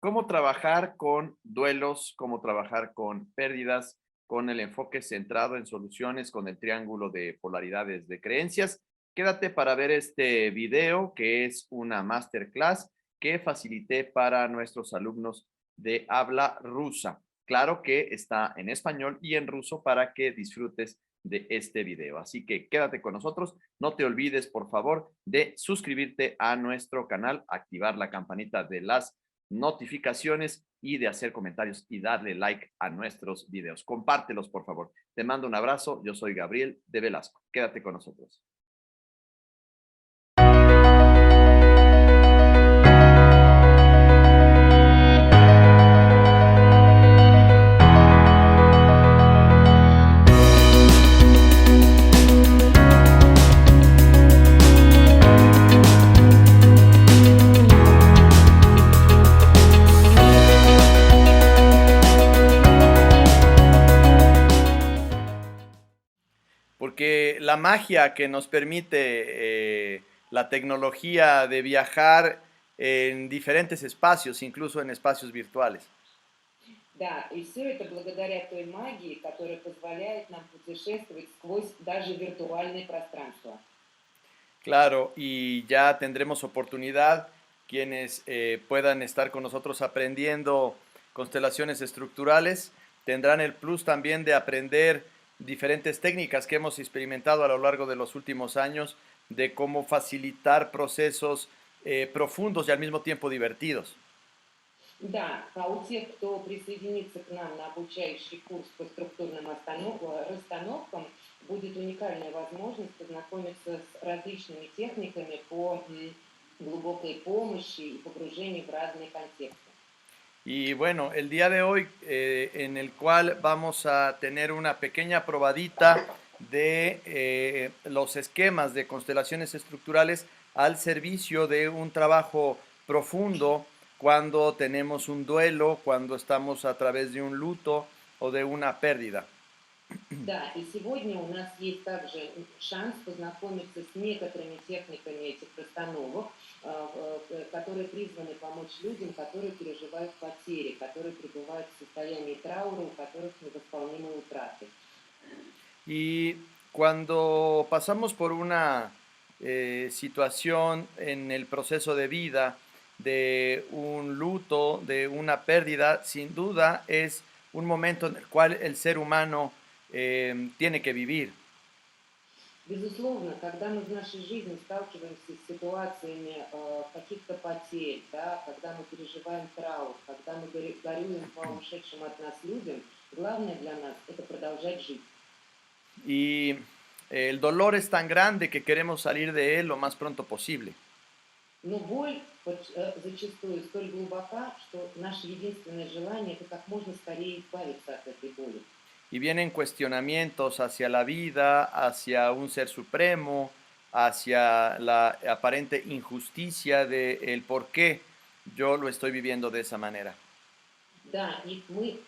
cómo trabajar con duelos, cómo trabajar con pérdidas, con el enfoque centrado en soluciones, con el triángulo de polaridades de creencias. Quédate para ver este video, que es una masterclass que facilité para nuestros alumnos de habla rusa. Claro que está en español y en ruso para que disfrutes de este video. Así que quédate con nosotros. No te olvides, por favor, de suscribirte a nuestro canal, activar la campanita de las notificaciones y de hacer comentarios y darle like a nuestros videos. Compártelos, por favor. Te mando un abrazo. Yo soy Gabriel de Velasco. Quédate con nosotros. Porque la magia que nos permite la tecnología de viajar en diferentes espacios, incluso en espacios virtuales. Да, и все это благодаря той магии, которая позволяет нам путешествовать сквозь даже виртуальные пространства. Claro, y ya tendremos oportunidad quienes puedan estar con nosotros aprendiendo constelaciones estructurales, tendrán el plus también de aprender diferentes técnicas que hemos experimentado a lo largo de los últimos años de cómo facilitar procesos profundos y al mismo tiempo divertidos. Да, а у тех, кто присоединится к нам на обучающий курс по структурным расстановкам, будет уникальная возможность познакомиться с различными техниками по глубокой помощи и погружению в разные контексты. Y bueno, el día de hoy en el cual vamos a tener una pequeña probadita de los esquemas de constelaciones estructurales al servicio de un trabajo profundo cuando tenemos un duelo, cuando estamos a través de un luto o de una pérdida. Да, и сегодня у нас есть также шанс познакомиться с некоторыми техниками этих расстановок, которые призваны помочь людям, которые переживают потери, которые пребывают в состоянии траура, у которых невосполнимые утраты. Y cuando pasamos por una situación en el proceso de vida, de un luto, de una pérdida, sin duda es un momento en el cual el ser humano tiene que vivir. Безусловно, когда мы в нашей жизни сталкиваемся с ситуациями каких-то потерь, да, когда мы переживаем траур, когда мы горюем по ушедшим от нас людям, главное для нас — это продолжать жить. Y el dolor es tan grande que queremos salir de él lo más pronto posible. Но боль зачастую столь глубока, что наше единственное желание — это как можно скорее избавиться от этой боли. Y vienen cuestionamientos hacia la vida, hacia un ser supremo, hacia la aparente injusticia de el por qué yo lo estoy viviendo de esa manera. Да, и мы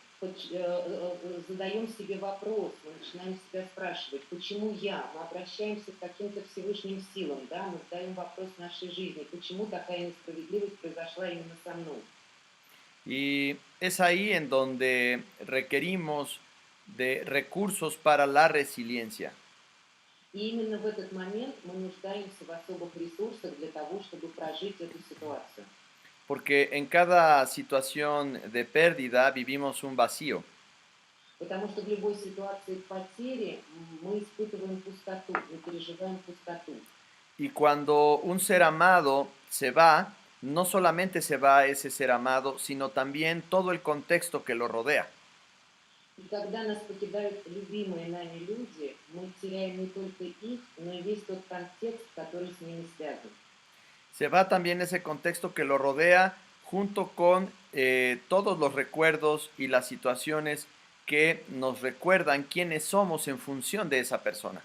задаем себе вопрос, мы начинаем себя спрашивать, почему я? Мы обращаемся к каким-то Всевышним силам, да, мы задаем вопрос нашей жизни, почему такая несправедливость произошла именно со мной. Y es ahí en donde requerimos de recursos para la resiliencia. И именно в этот момент мы нуждаемся в особых ресурсах для того, чтобы прожить эту ситуацию. Porque en cada situación de pérdida vivimos un vacío. Потому что в любой ситуации потери мы испытываем пустоту, мы переживаем пустоту. Y cuando un ser amado se va, no solamente se va ese ser amado, sino también todo el contexto que lo rodea. И когда нас покидают любимые нами люди, мы теряем не только их, но и весь тот контекст, который с ними связан. Se va también ese contexto que lo rodea junto con todos los recuerdos y las situaciones que nos recuerdan quiénes somos en función de esa persona.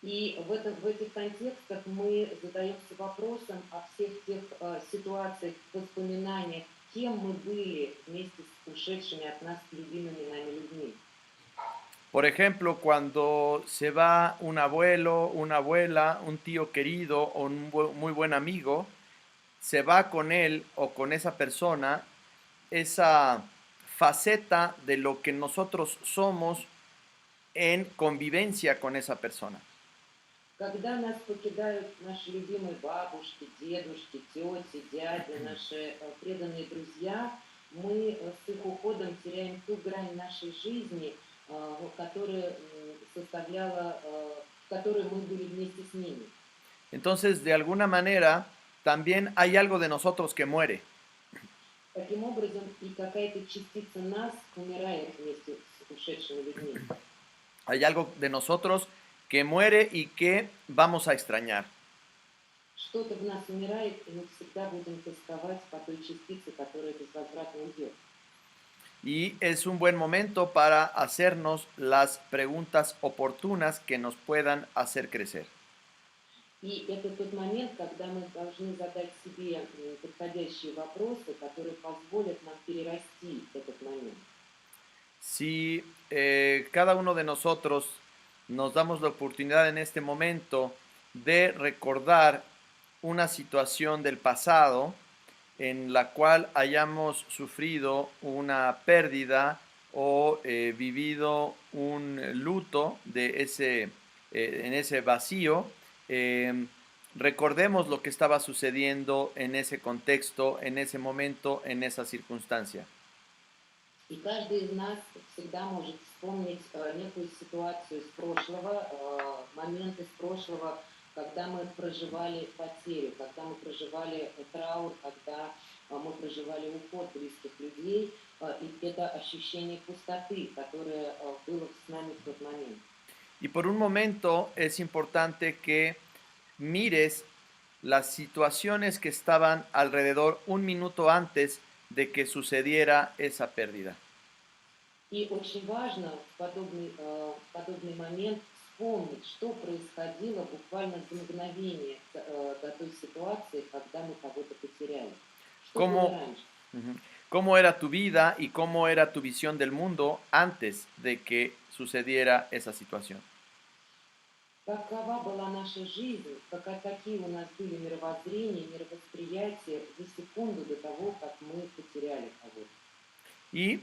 И в этих контекстах мы задаемся вопросом о всех тех ситуациях, воспоминаниях, кем мы были вместе с ушедшими от нас любимыми нами людьми. Por ejemplo, cuando se va un abuelo, una abuela, un tío querido o un muy buen amigo, se va con él o con esa persona esa faceta de lo que nosotros somos en convivencia con esa persona. Когда нас покидают наши любимые бабушки, дедушки, тети, дяди, наши преданные друзья, мы с их уходом теряем ту грань нашей жизни, которая составляла, в которой мы были вместе с ними. Entonces, de alguna manera, también hay algo de nosotros que muere. Таким образом, и какая-то частица нас умирает вместе с ушедшими людьми. Hay algo de nosotros que muere y que vamos a extrañar. Что-то в нас умирает, и мы всегда будем тосковать по той частице, которая безвозвратно уйдет. Y es un buen momento para hacernos las preguntas oportunas que nos puedan hacer crecer. И это тот момент, когда мы должны задать себе подходящие вопросы, которые позволят нам перерасти этот момент. Si cada uno de nosotros nos damos la oportunidad en este momento de recordar una situación del pasado en la cual hayamos sufrido una pérdida o vivido un luto en ese vacío, recordemos lo que estaba sucediendo en ese contexto, en ese momento, en esa circunstancia. И каждый из нас всегда может вспомнить некую ситуацию из прошлого, момент из прошлого, когда мы проживали потерю, когда мы проживали траур, когда мы проживали уход близких людей, и это ощущение пустоты, которое было с нами в тот момент. Y por un momento es importante que mires las situaciones que estaban alrededor un minuto antes de que sucediera esa pérdida. И очень важно в подобный момент вспомнить, что происходило буквально за мгновение до той ситуации, когда мы кого-то потеряли. Что было ¿Cómo, раньше? cómo era tu vida y cómo era tu visión del mundo antes de que sucediera esa situación? Какова была наша жизнь, какие у нас были мировоззрения, мировосприятия за секунду до того, как мы потеряли кого-то. Y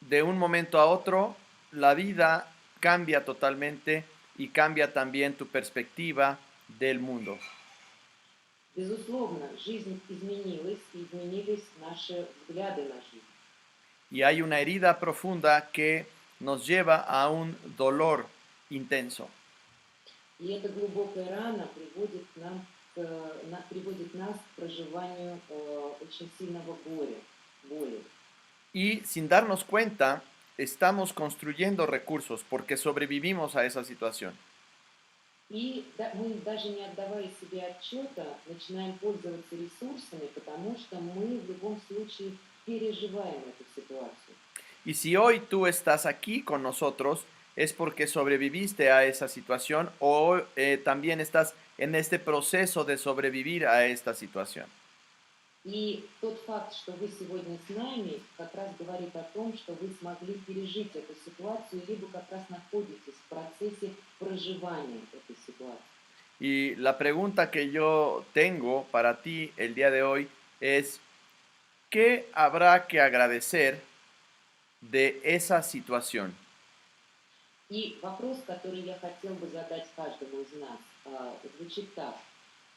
de un momento a otro, la vida cambia totalmente y cambia también tu perspectiva del mundo. Безусловно, жизнь изменилась, и изменились наши взгляды на жизнь. Y hay una herida profunda que nos lleva a un dolor intenso. И эта глубокая рана приводит нас к проживанию очень сильного горя, боли. Y sin darnos cuenta, estamos construyendo recursos porque sobrevivimos a esa situación. И мы, даже не отдавая себе отчета, начинаем пользоваться ресурсами, потому что мы в любом случае переживаем эту ситуацию. Y si hoy tú estás aquí con nosotros, es porque sobreviviste a esa situación o también estás en este proceso de sobrevivir a esta situación. И тот факт, что вы сегодня с нами, как раз говорит о том, что вы смогли пережить эту ситуацию, либо как раз находитесь в процессе проживания этой ситуации. Y la pregunta que yo tengo para ti el día de hoy es, ¿qué habrá que agradecer de esa situación? И вопрос, который я хотел бы задать каждому из нас, звучит так.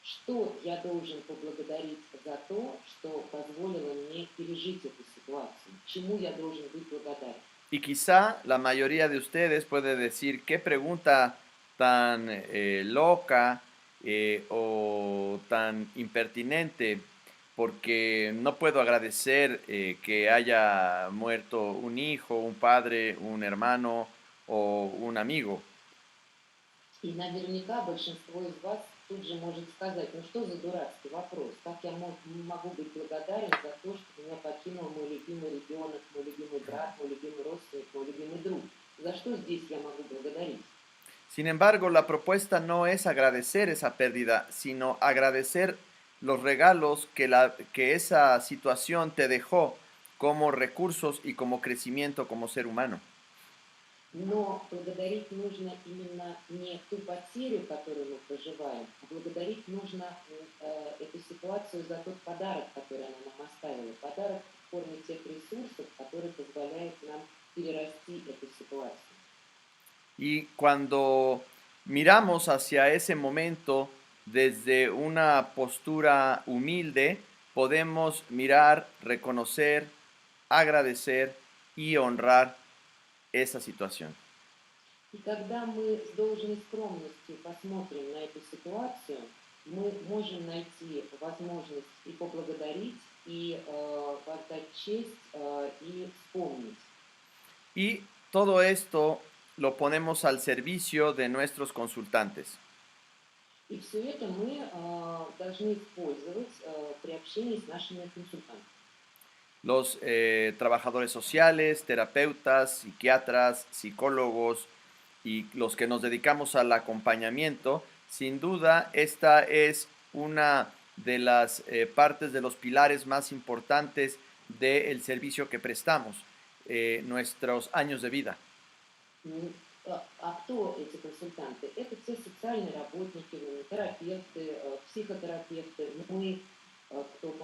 Что я должен поблагодарить за то, что позволило мне пережить эту ситуацию? Чему я должен быть благодарен? Y quizá la mayoría de ustedes puede decir, qué pregunta tan loca o tan impertinente, porque no puedo agradecer que haya muerto un hijo, un padre, un hermano o un amigo. И наверняка большинство из вас тут же может сказать, ну что за дурацкий вопрос, как я могу быть благодарен за то, что меня покинул мой любимый ребенок, мой любимый брат, мой любимый родственник, мой любимый друг. За что здесь я могу благодарить? Sin embargo, la propuesta no es agradecer esa pérdida, sino agradecer los regalos que esa situación te dejó como recursos y como crecimiento como ser humano. Но благодарить нужно именно не ту потерю, которую мы проживаем, а благодарить нужно эту ситуацию за тот подарок, который она нам оставила. Подарок форме тех ресурсов, которые позволяют нам перерасти эту ситуацию. Y cuando miramos hacia ese momento desde una postura humilde, podemos mirar, reconocer, agradecer y honrar esa situación. И когда мы с должной скромностью посмотрим на эту ситуацию, мы можем найти возможность и поблагодарить, и воздать честь, и вспомнить. Y todo esto lo ponemos al servicio de nuestros consultantes. И все это мы должны использовать при общении с нашими консультантами. Los trabajadores sociales, terapeutas, psiquiatras, psicólogos y los que nos dedicamos al acompañamiento, sin duda esta es una de las partes de los pilares más importantes del servicio que prestamos, nuestros años de vida. А кто эти консультанты? Это те социальные работники, терапевты, психотерапевты, мы, кто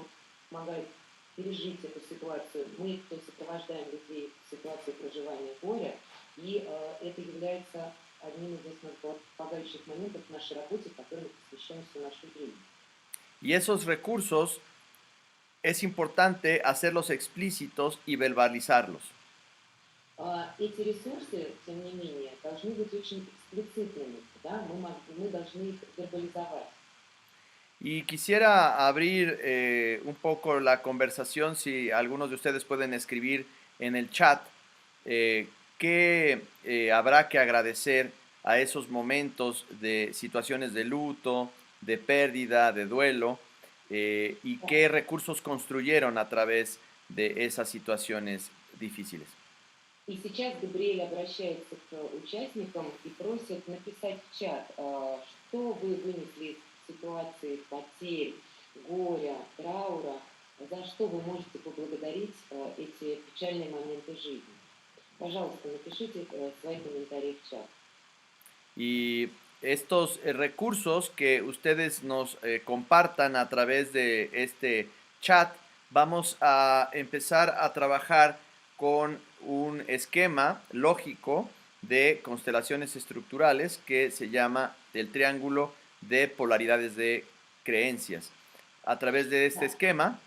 помогает пережить эту ситуацию, мы, кто сопровождаем людей в ситуации проживания горя, и это является одним из основополагающих моментов в нашей работе, которым мы посвящаем всю нашу жизнь. Y esos recursos es importante hacerlos explícitos y verbalizarlos. Эти ресурсы, тем не менее, должны быть очень эксплицитными, да? Мы должны их вербализовать. Y quisiera abrir un poco la conversación, si algunos de ustedes pueden escribir en el chat qué habrá que agradecer a esos momentos de situaciones de luto, de pérdida, de duelo, y qué recursos construyeron a través de esas situaciones difíciles. И сейчас Габриэль обращается к участникам и просит написать в чат, что вы вынесли из ситуации потерь, горя, траура, за что вы можете поблагодарить эти печальные моменты жизни. Пожалуйста, напишите свои комментарии в чат. Y estos recursos que ustedes nos compartan a través de este chat, vamos a empezar a trabajar con un esquema lógico de constelaciones estructurales que se llama el triángulo de polaridades de creencias. A través de este esquema.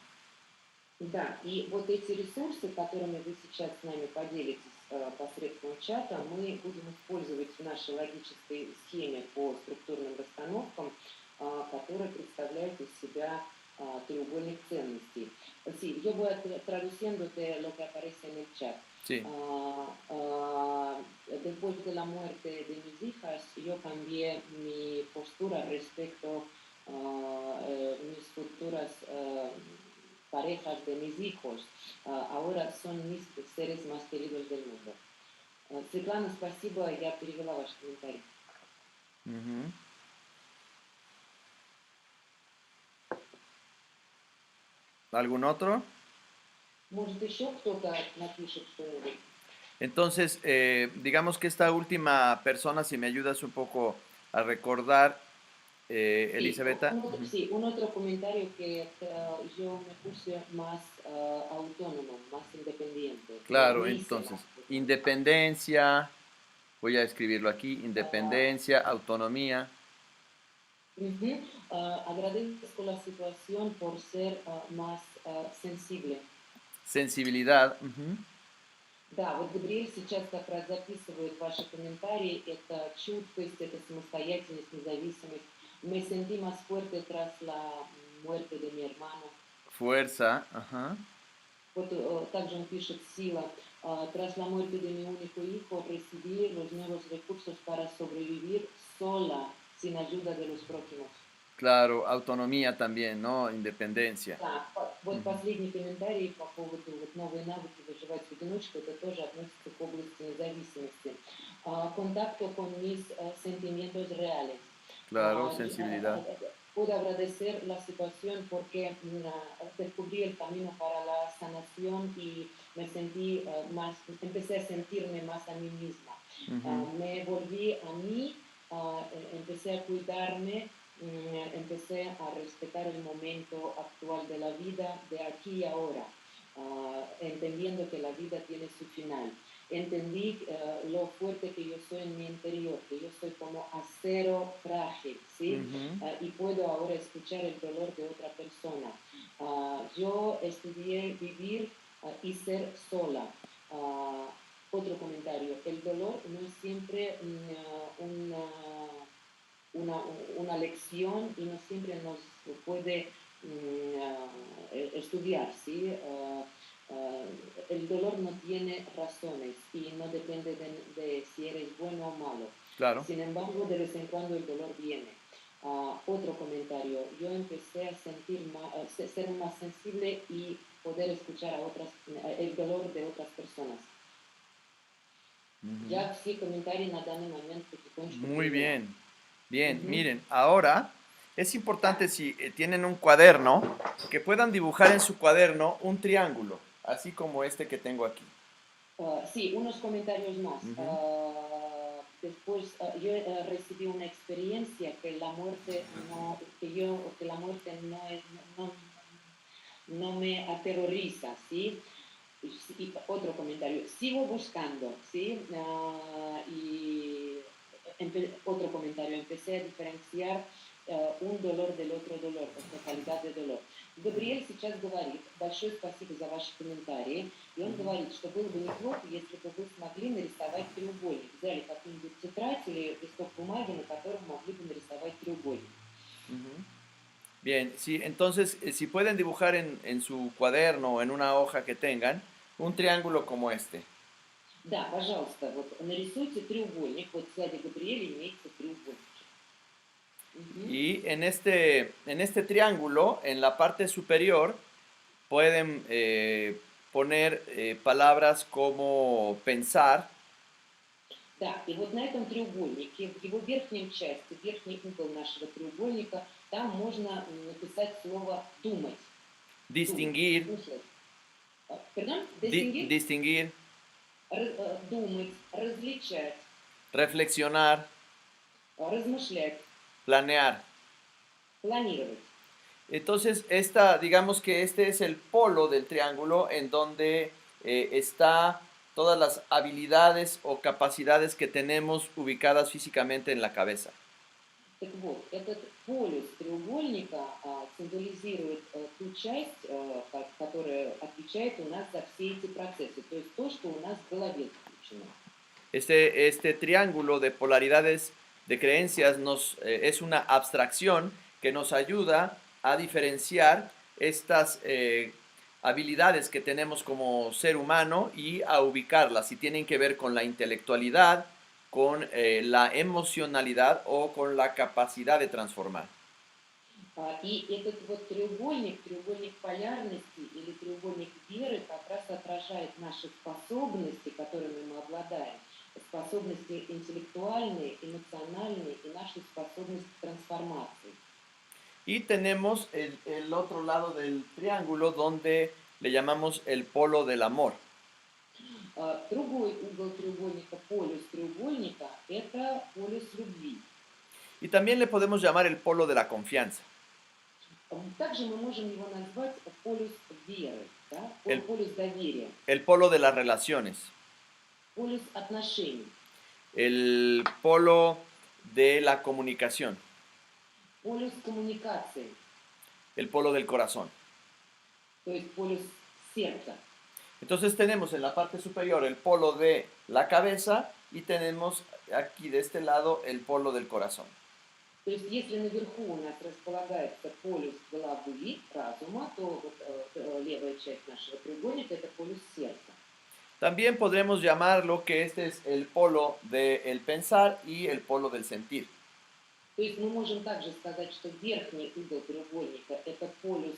Да, и вот эти ресурсы, которыми вы сейчас с нами поделитесь посредством чата, мы будем использовать в нашей logической схеме по структурным расстановкам, которая представляет из себя треугольник ценностей. Sí, yo voy traduciéndote lo que aparece en el chat. Sí. Después de la muerte de mis hijas, yo cambié mi postura respecto a mis futuras parejas de mis hijos. Ahora son mis seres más queridos del mundo. Светлана, спасибо, я перевела ваш комментарий. ¿Algún otro? Может, еще кто-то напишет что-нибудь? Entonces, digamos que esta última persona, si me ayudas un poco a recordar, Elisabetta. Sí, un otro comentario que yo me puse más autónomo, más independiente. Claro, entonces, independencia, voy a escribirlo aquí, independencia, autonomía. Agradezco la situación por ser más sensible. Sensibilidad. Да, вот Габриэль сейчас как раз записывает ваши комментарии. Это чуткость, это самостоятельность, независимость. Me sentí más fuerte tras la muerte de mi hermano. Fuerza, ajá. Вот также он пишет сила. Tras la muerte de mi único hijo, recibí los nuevos recursos para sobrevivir sola, sin ayuda de los prójimos. Claro, autonomía también, ¿no? Independencia. Да, вот последний комментарий по поводу вот, новой навыки выживать в одиночку, это тоже относится к области независимости. Contacto con mis sentimientos reales. Claro, sensibilidad. Puedo agradecer la situación porque descubrí el camino para la sanación y me sentí empecé a sentirme más a mí misma. Me volví a mí, empecé a cuidarme, empecé a respetar el momento actual de la vida, de aquí y ahora. entendiendo que la vida tiene su final. Entendí lo fuerte que yo soy en mi interior, que yo soy como acero frágil, ¿sí? Ujú. Y puedo ahora escuchar el dolor de otra persona. Yo estudié vivir y ser sola. Ah, Otro comentario, el dolor no es siempre una, una lección y no siempre nos puede estudiar, ¿sí? El dolor no tiene razones y no depende de si eres bueno o malo. Claro. Sin embargo, de vez en cuando el dolor viene. Otro comentario, yo empecé a ser más sensible y poder escuchar el dolor de otras personas. Ujú. Я все комментарии на данный момент потихонечку Muy перевела. bien. Bien, Мгм. miren, ahora es Да. importante si tienen un cuaderno, que puedan dibujar en su cuaderno un triángulo, así como este que tengo aquí. Sí, unos comentarios más. Ujú. Después yo recibí una experiencia que la muerte que la muerte no me aterroriza, ¿sí? Y otro comentario, sigo buscando, ¿sí? Otro comentario, empecé a diferenciar un dolor del otro dolor, o sea, calidad de dolor. Габриэль сейчас говорит, большое спасибо за ваши комментарии, и он Ujú. говорит, что было бы неплохо, если бы вы смогли нарисовать треугольник, взяли какую-нибудь тетрадь или листок бумаги, на котором могли бы нарисовать треугольник. Ujú. Bien, sí, entonces si pueden dibujar en su cuaderno o en una hoja que tengan un triángulo como este. Да, пожалуйста, вот нарисуйте треугольник, вот сзади Габриэля имеется треугольничек. Мгм. Y en este triángulo, en la parte superior, pueden poner palabras como pensar. Да, и вот на этом треугольнике, в его верхней части, верхний угол нашего треугольника, там можно написать слово «думать». Думать, Distinguir, смысле. Perdón, distinguir, distinguir, думать, различать, reflexionar, размышлять, planear. планировать. Entonces, digamos que este es el polo del triángulo en donde está todas las habilidades o capacidades que tenemos ubicadas físicamente en la cabeza. Так вот, этот полюс треугольника символизирует ту часть, которая отвечает у нас за все эти процессы, то есть то, что у нас в голове заключено. Este triángulo de polaridades de creencias es una abstracción que nos ayuda a diferenciar estas habilidades que tenemos como ser humano y a ubicarlas, si tienen que ver con la intelectualidad, con la emocionalidad o con la capacidad de transformar. И этот вот треугольник полярности или треугольник веры как раз отражает наши способности, которыми мы обладаем, способности интеллектуальные, эмоциональные и наши способности к трансформации. Y tenemos el otro lado del triángulo donde le llamamos el polo del amor. Другой угол треугольника, полюс треугольника, это полюс любви. Y también le podemos llamar el polo de la confianza. Также мы можем его назвать полюс веры, да? El, Полюс доверия, el polo de las relaciones. полюс отношений, El polo de la comunicación. полюс коммуникации, El polo del corazón. то есть полюс сердца. Entonces tenemos en la parte superior el polo de la cabeza y tenemos aquí de este lado el polo del corazón. То есть если наверху у нас располагается полюс головы, разума, то вот, левая часть нашего треугольника это полюс сердца. También podremos llamarlo que este es el polo del pensar y el polo del sentir. То есть мы можем также сказать, что верхний угол треугольника это полюс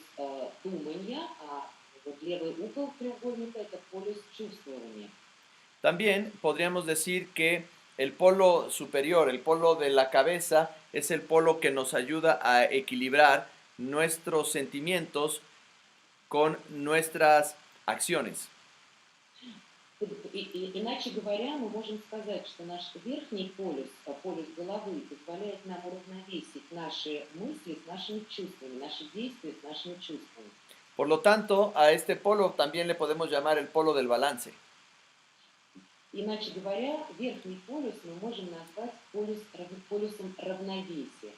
думания, а вот левый угол треугольника это полюс чувствования. También podríamos decir que el polo superior, el polo de la cabeza, es el polo que nos ayuda a equilibrar nuestros sentimientos con nuestras acciones. Иначе говоря, мы можем сказать, что наш верхний полюс, полюс головы, позволяет нам уравновесить наши мысли с нашими чувствами, наши действия с нашими чувствами. Por lo tanto, a este polo también le podemos llamar el polo del balance. Иначе говоря, верхний полюс мы можем назвать полюсом равновесия,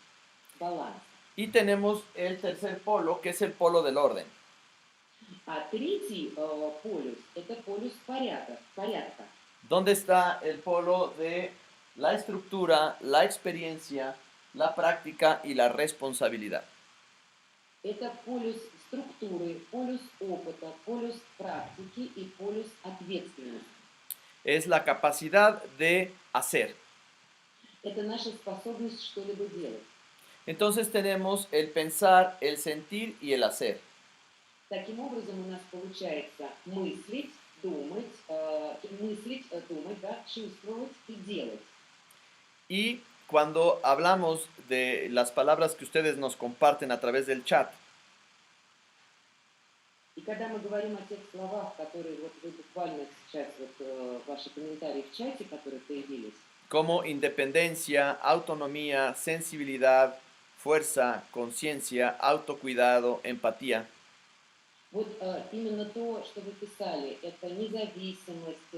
баланса. Y tenemos el tercer polo, que es el polo del orden. А третий полюс – это полюс порядка. ¿Dónde está el polo de la estructura, la experiencia, la práctica y la responsabilidad? Это полюс структуры, полюс опыта, полюс практики и полюс ответственности. Es la capacidad de hacer. Это наша способность что-либо делать. Entonces tenemos el pensar, el sentir y el hacer. Таким образом, у нас получается мыслить, думать, да, чувствовать и делать. Y cuando hablamos de las palabras que ustedes nos comparten a través del chat, И когда мы говорим о тех словах, которые вот вы буквально сейчас, ваши комментарии в чате, которые появились, como independencia, autonomía, sensibilidad, fuerza, conciencia, autocuidado, empatía, вот именно то, что вы писали, это независимость,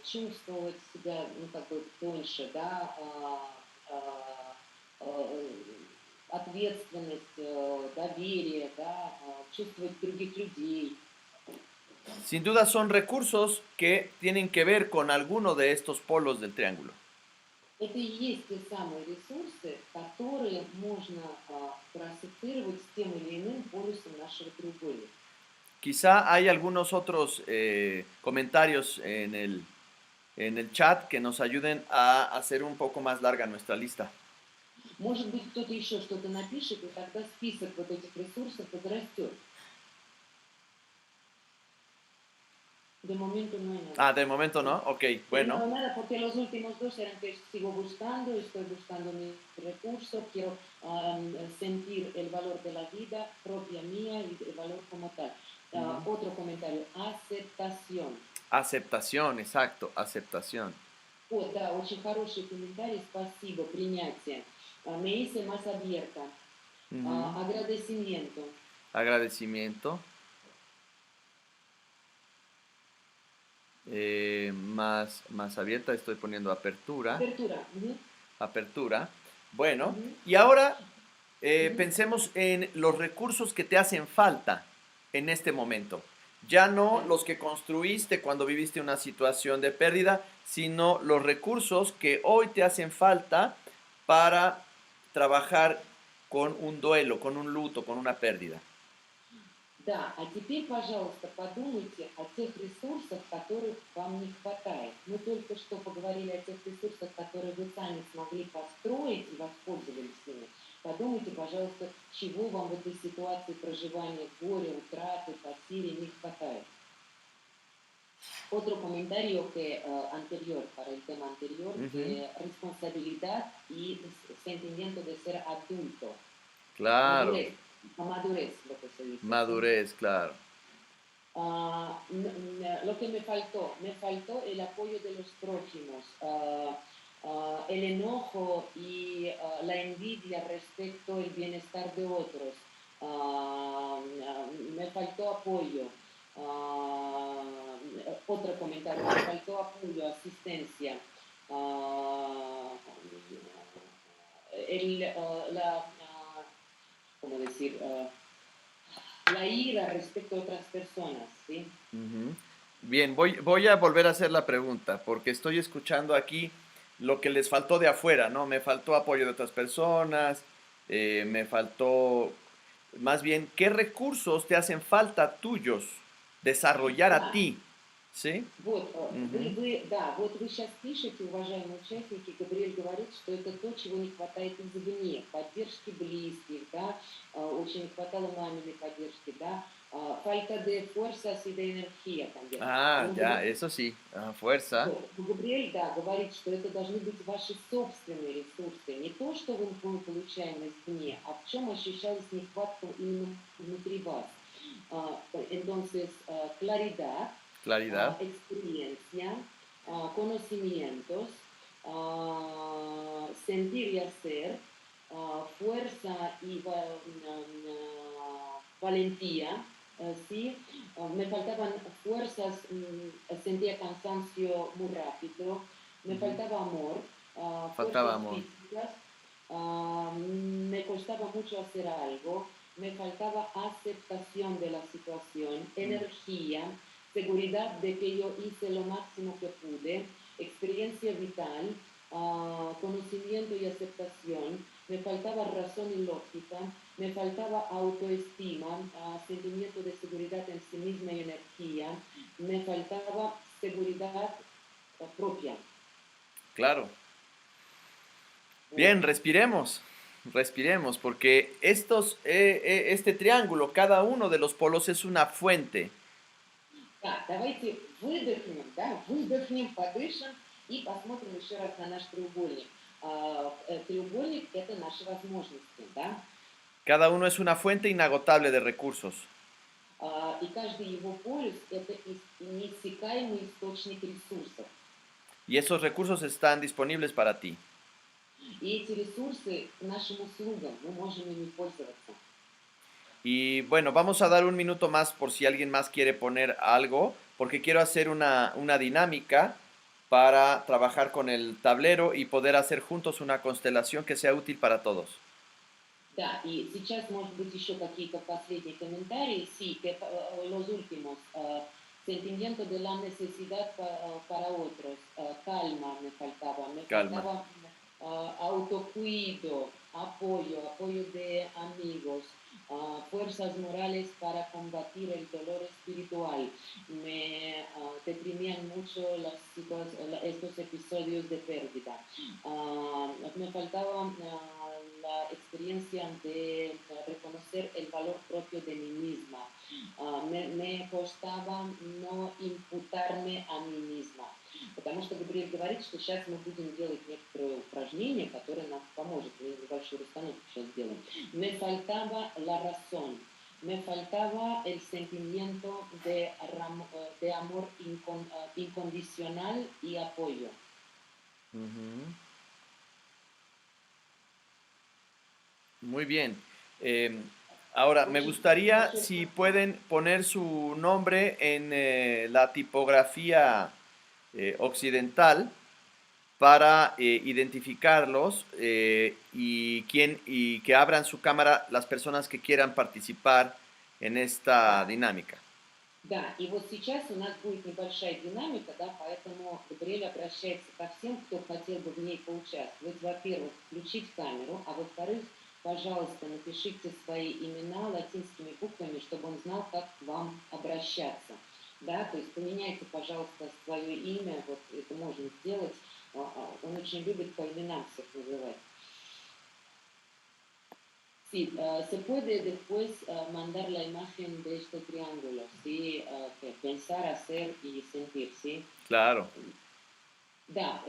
чувствовать себя, ну, как бы тоньше, да, ответственность, доверие, да, чувствовать других людей. sin duda son recursos que tienen que ver con alguno de estos polos del triángulo. Это и есть те самые ресурсы, которые можно проассоциировать с тем или иным полюсом нашего треугольника. Quizá hay algunos otros comentarios en el chat que nos ayuden a hacer un poco más larga nuestra lista. Может быть, кто-то еще что-то напишет, и тогда список вот этих ресурсов возрастет. De momento no hay nada. Ah, de momento no. Ok, bueno. No hay nada, porque los últimos dos eran que sigo buscando, estoy buscando mi recurso, quiero sentir el valor de la vida propia mía y el valor como tal. Otro comentario, aceptación. Aceptación, exacto, aceptación. О, да, очень хороший комментарий, спасибо, принятие. Me hice más abierta. Agradecimiento. Agradecimiento. Más abierta, estoy poniendo apertura. Apertura. Apertura. Bueno, y ahora pensemos en los recursos que te hacen falta en este momento. Ya no los que construiste cuando viviste una situación de pérdida, sino los recursos que hoy te hacen falta para trabajar con un duelo, con un luto, con una pérdida. Да, а теперь, пожалуйста, подумайте о тех ресурсах, которых вам не хватает. Мы только что поговорили о тех ресурсах, которые вы сами смогли построить и воспользовались ими. Подумайте, пожалуйста, чего вам в этой ситуации проживания горя, утраты, потери не хватает. Otro comentario que anterior, para el tema anterior, de responsabilidad y sentimiento de ser adulto. Claro. Madurez, lo que se dice. Madurez, claro. Lo que me faltó el apoyo de los prójimos, el enojo y la envidia respecto al bienestar de otros. Me faltó apoyo. Otro comentario, me faltó apoyo, asistencia. ¿Cómo decir? La ira respecto a otras personas, ¿sí? Bien, voy a volver a hacer la pregunta, porque estoy escuchando aquí lo que les faltó de afuera, ¿no? Me faltó apoyo de otras personas, me faltó, más bien, ¿qué recursos te hacen falta tuyos desarrollar a ti? ¿Sí? Вот, вот вы сейчас пишете, уважаемые участники, Габриэль говорит, что это то, чего не хватает извне, поддержки близких, да, очень не хватало маминой поддержки, да, falta de fuerzas y de energía también. Ya, eso sí, fuerza. Габриэль, да, говорит, что это должны быть ваши собственные ресурсы, не то, что мы получаем извне, а в чем ощущалась нехватка именно внутри вас. Entonces, claridad, experiencia, conocimientos, sentir y hacer, fuerza y valentía, sì, me faltaban fuerzas, sentía cansancio muy rápido, me Ujú. faltaba amor, Faltaba fuerzas amor. físicas, me costaba mucho hacer algo, me faltaba aceptación de la situación, Mm. energía, seguridad de que yo hice lo máximo que pude, experiencia vital, conocimiento y aceptación, me faltaba razón y lógica, me faltaba autoestima, sentimiento de seguridad en sí misma y energía, me faltaba seguridad propia. Claro. Вот. Bien, respiremos, respiremos, porque este triángulo, cada uno de los polos es una fuente. Так, давайте выдохнем, да, выдохнем, подышим и посмотрим еще раз на наш треугольник. Треугольник– это наши возможности, да, Cada uno es una fuente inagotable de recursos. и каждый его полюс– это неиссякаемый источник ресурсов. Y esos recursos están disponibles para ti. И эти ресурсы к нашим услугам, мы можем ими пользоваться. Y bueno, vamos a dar un minuto más por si alguien más quiere poner algo, porque quiero hacer una dinámica para trabajar con el tablero y poder hacer juntos una constelación que sea útil para todos. Да, и сейчас, может быть, еще какие-то последние комментарии. Sí, que los últimos. Sentimiento de la necesidad para otros. Calma me faltaba. Me Calma. faltaba autocuido, apoyo, apoyo de amigos, fuerzas morales para combatir el dolor espiritual. Me deprimían mucho estos episodios de pérdida. Me faltaba la experiencia de reconocer el valor propio de mí misma. Me costaba no imputarme a mí misma. Потому что Габриэль говорит, что сейчас мы будем делать некоторые упражнения, которые нам поможет. Мы небольшую расстановку сейчас сделаем. Me faltaba la razón. Me faltaba el sentimiento de amor incondicional y apoyo. Ujú. Muy bien. Ahora, me Очень gustaría большое si спасибо. pueden poner su nombre en la tipografía occidental para identificarlos y que abran su cámara las personas que quieran participar en esta Да, dinámica. да, и вот сейчас у нас будет небольшая динамика, да, поэтому Габриэль обращается ко всем, кто хотел бы в ней поучаствовать. Во-первых, включить камеру, а во-вторых, пожалуйста, напишите свои имена латинскими буквами, чтобы он знал, как к вам обращаться. Да, то есть поменяйте, пожалуйста, свое имя, вот это можно сделать. Он очень любит по именам всех называть. Sí, se puede después mandar la imagen de este triángulo, ¿sí? Que pensar, hacer y sentir, ¿sí? Claro. Да,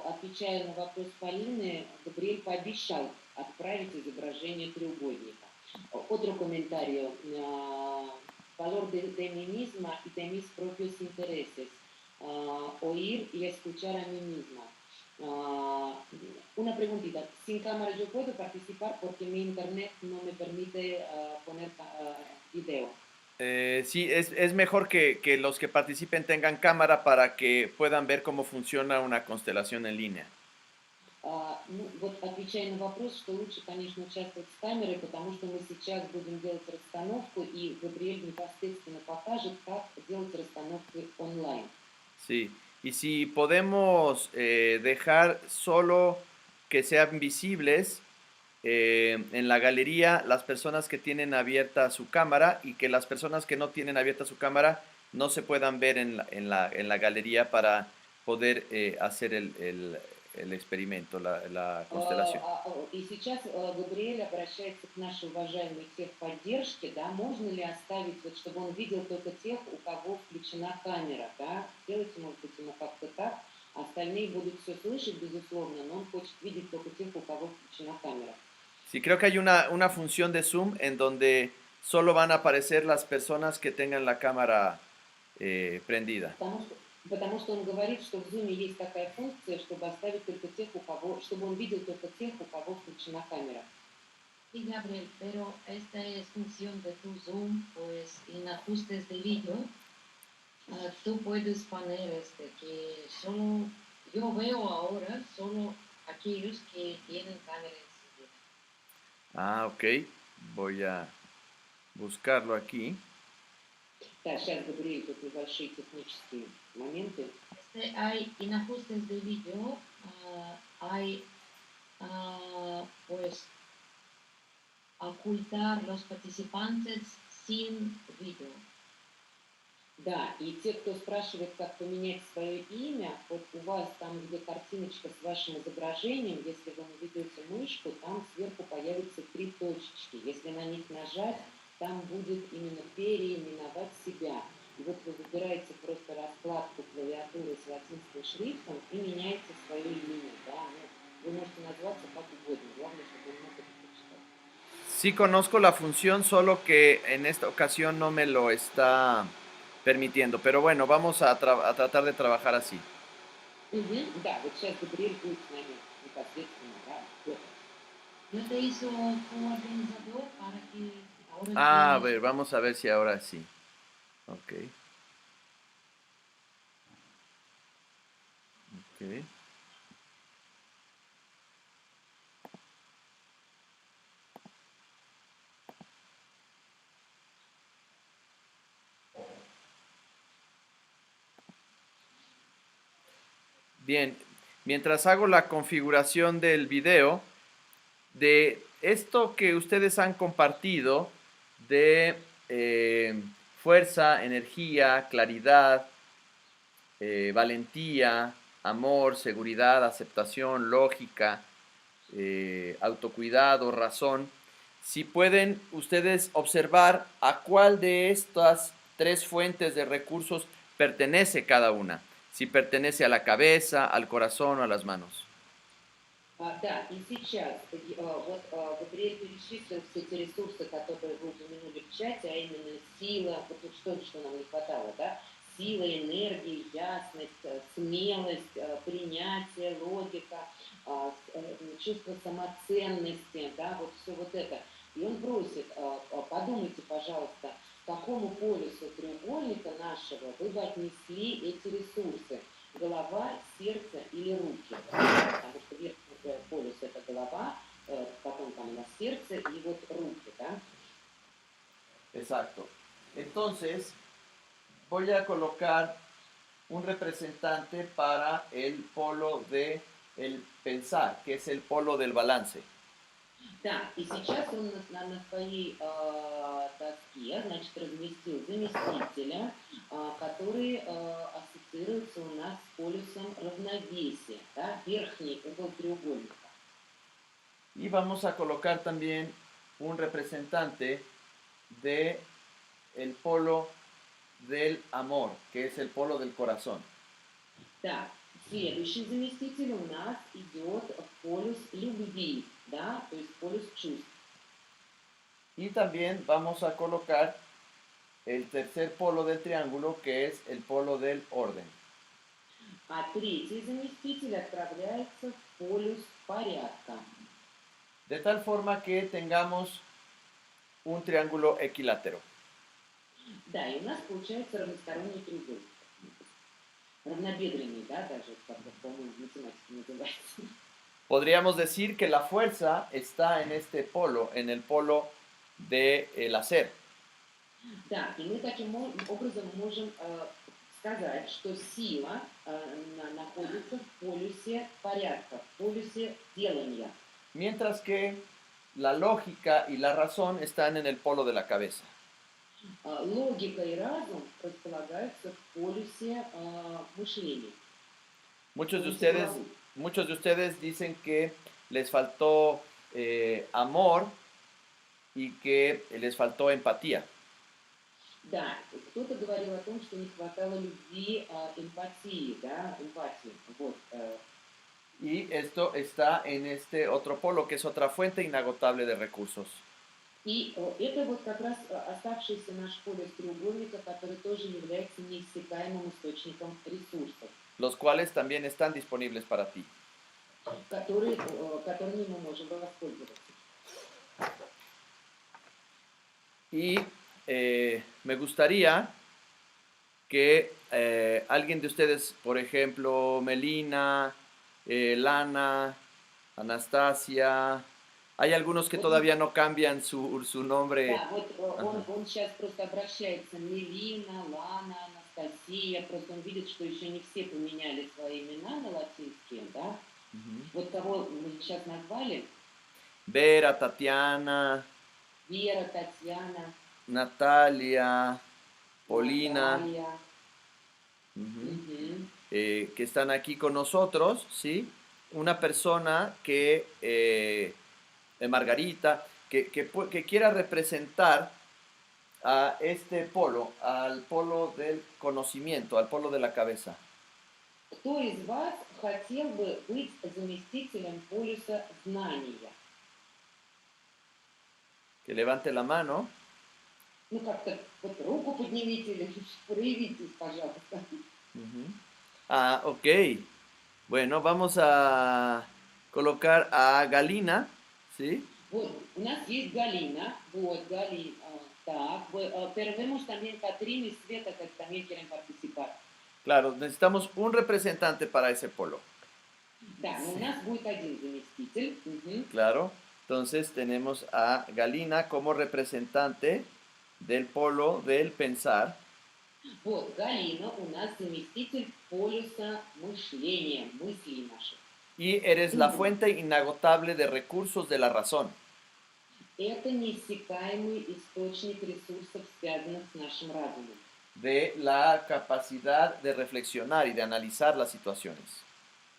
отвечая на вопрос Полины, Габриэль пообещал отправить изображение треугольника. Otro comentario. Valor de mí misma y de mis propios intereses. Oír y escuchar a mí misma. Ah, una preguntita. Sin cámara yo puedo participar porque mi internet no me permite poner video. Sí, es mejor que los que participen tengan cámara para que puedan ver cómo funciona una constelación en línea. Ну, вот отвечая на вопрос, что лучше, конечно, участвовать с камерой, потому что мы сейчас будем делать расстановку, и Габриэль непосредственно покажет, как делать расстановки онлайн. Sí, y si podemos dejar solo que sean visibles en la galería las personas que tienen abierta su cámara y que las personas que no tienen abierta su cámara no se puedan ver en la galería para poder hacer el experimento, la constelación. И сейчас Габриэль обращается к нашей уважаемой техподдержке, да, можно ли оставить, вот, чтобы он видел только тех, у кого включена камера, да, сделайте, может быть, ему как-то так, остальные будут все слышать, безусловно, но он хочет видеть только тех, у кого включена камера. Sí, creo que hay una función de Zoom en donde solo van a aparecer las personas que tengan la cámara prendida. Потому что он говорит, что в Zoom есть такая функция, чтобы оставить только тех, у кого, чтобы он видел только тех, у кого включена камера. Sí, Gabriel, pero esta es función de tu Zoom, pues en ajustes de vídeo, tú puedes poner que solo, yo veo ahora solo aquellos que tienen cámara encendida. Ah, ok. Voy a buscarlo aquí. Да, сейчас, Габриэль, тут небольшие технические моменты. Hay en ajustes de vídeo, hay pues ocultar los participantes sin vídeo. Да, и те, кто спрашивает, как поменять свое имя, вот у вас там, где картиночка с вашим изображением, если вы наведете мышку, там сверху появятся 3 точечки. Если на них нажать, там будет именно переименовать себя. И вот вы выбираете просто раскладку клавиатуры с латинским шрифтом и меняете свое имя. Да? Ну, вы можете назваться как угодно, главное, чтобы он мог это прочитать. Sí conozco la función, solo que en esta ocasión no me lo está permitiendo. Pero bueno, vamos a tratar de trabajar así. Мгм. Да, вот сейчас Габриэль будет с нами непосредственно работать. Yo te hizo coorganizador para que ahora A tienes. ver, vamos a ver si ahora sí. Ok. Ok. Bien, mientras hago la configuración del video, de esto que ustedes han compartido, de fuerza, energía, claridad, valentía, amor, seguridad, aceptación, lógica, autocuidado, razón. Si pueden ustedes observar a cuál de estas tres fuentes de recursos pertenece cada una. Si pertenece a la cabeza, al corazón o a las manos. Да, и сейчас вот Габриэль перечислил все те ресурсы, которые вы упомянули в чате, а именно сила, вот тут что нам не хватало, да? Сила, энергия, ясность, смелость, принятие, логика, чувство самоценности, да, вот все вот это. И он просит, подумайте, пожалуйста, к какому полюсу треугольника нашего вы бы отнесли эти ресурсы? Голова, сердце или руки? Потому что верхний полюс это голова, потом там у нас сердце и вот руки, да? Exacto. Entonces, voy a colocar un representante para el polo de el pensar, que es el polo del balance. Да, и сейчас он на своей доске, значит, разместил заместителя, который ассоциируется у нас с полюсом равновесия, да, верхний угол треугольника. Y vamos a colocar también un representante de el polo del amor, que es el polo del corazón. Да, следующий заместитель у нас идет в полюс любви, да, то есть полюс чувств. Y también vamos a colocar el tercer polo del triángulo, que es el polo del orden. А третий заместитель отправляется в полюс порядка. De tal forma que tengamos un triángulo equilátero. Да, и у нас получается равносторонний треугольник. Равнобедренный, да, даже, как, по-моему, в математике называется. Podríamos decir que la fuerza está en este polo, en el polo del hacer. Да, и мы таким образом можем сказать, что сила находится в полюсе порядка, в полюсе делания. Mientras que la lógica y la razón están en el polo de la cabeza. Логика и разум располагаются в полюсе мышления. Muchos de ustedes dicen que les faltó amor y que les faltó empatía. Да, кто-то говорил о том, что не хватало любви, эмпатии, да, эмпатии. Вот. Y esto está en este otro polo, que es otra fuente inagotable de recursos. И это вот как раз оставшийся наш полюс треугольника, который тоже является неиссякаемым источником ресурсов. Los cuales también están disponibles para ti. Которыми мы можем воспользоваться. Y me gustaría que alguien de ustedes, por ejemplo, Melina, Lana, Anastasia, hay algunos que Вот, todavía no cambian su nombre. да, вот Ajá. он сейчас просто обращается Мелина, Лана, Анастасия, просто он видит, что еще не все поменяли свои имена на латинские, да. Ujú. Вот кого мы сейчас назвали, Vera, Tatiana, Вера, Татьяна, Natalia, Polina, Наталья, ujú, мгм. que están aquí con nosotros, ¿sí? Una persona que, Margarita, que quiera representar a este polo, al polo del conocimiento, al polo de la cabeza. Кто из вас хотел бы быть заместителем полюса знания? Que levante la mano. Ну, как-то вот руку поднимите или проявитесь, пожалуйста. Ujú. Ah, ok. Bueno, vamos a colocar a Galina, ¿sí? Вот, у нас есть Галина. Вот, Галина. Так, pero vemos también Catrina y Sveta que también quieren participar. Claro, necesitamos un representante para ese polo. Да, но у нас будет один заместитель. Мгм. Claro. Entonces tenemos a Galina como representante del polo del pensar. Вот, Галина у нас заместитель полюса мышления, мыслей наших. Y eres la fuente inagotable de recursos de la razón. Это неиссякаемый источник ресурсов, связанных с нашим разумом. De la capacidad de reflexionar y de analizar las situaciones.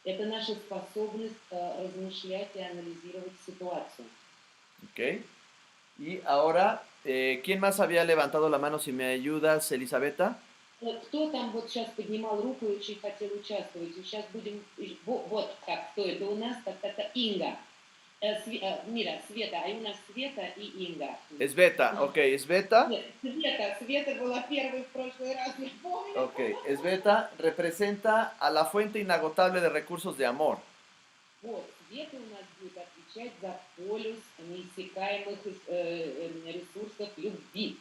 Это наша способность размышлять и анализировать ситуацию. ¿Ok? Y ahora, ¿quién más había levantado la mano? Si me ayudas, Elisabetta. Кто там вот сейчас поднимал руку и очень хотел участвовать? Сейчас будем... Вот так, кто это у нас? Так, это Инга. Мира, Света. А у нас Света и Инга. Esbeta, ok, Esbeta. Нет, Света была первой в прошлый раз, я помню. Ok, Esbeta representa a la fuente inagotable de recursos de amor. Вот, Света у нас будет отвечать за полюс неиссякаемых ресурсов любви.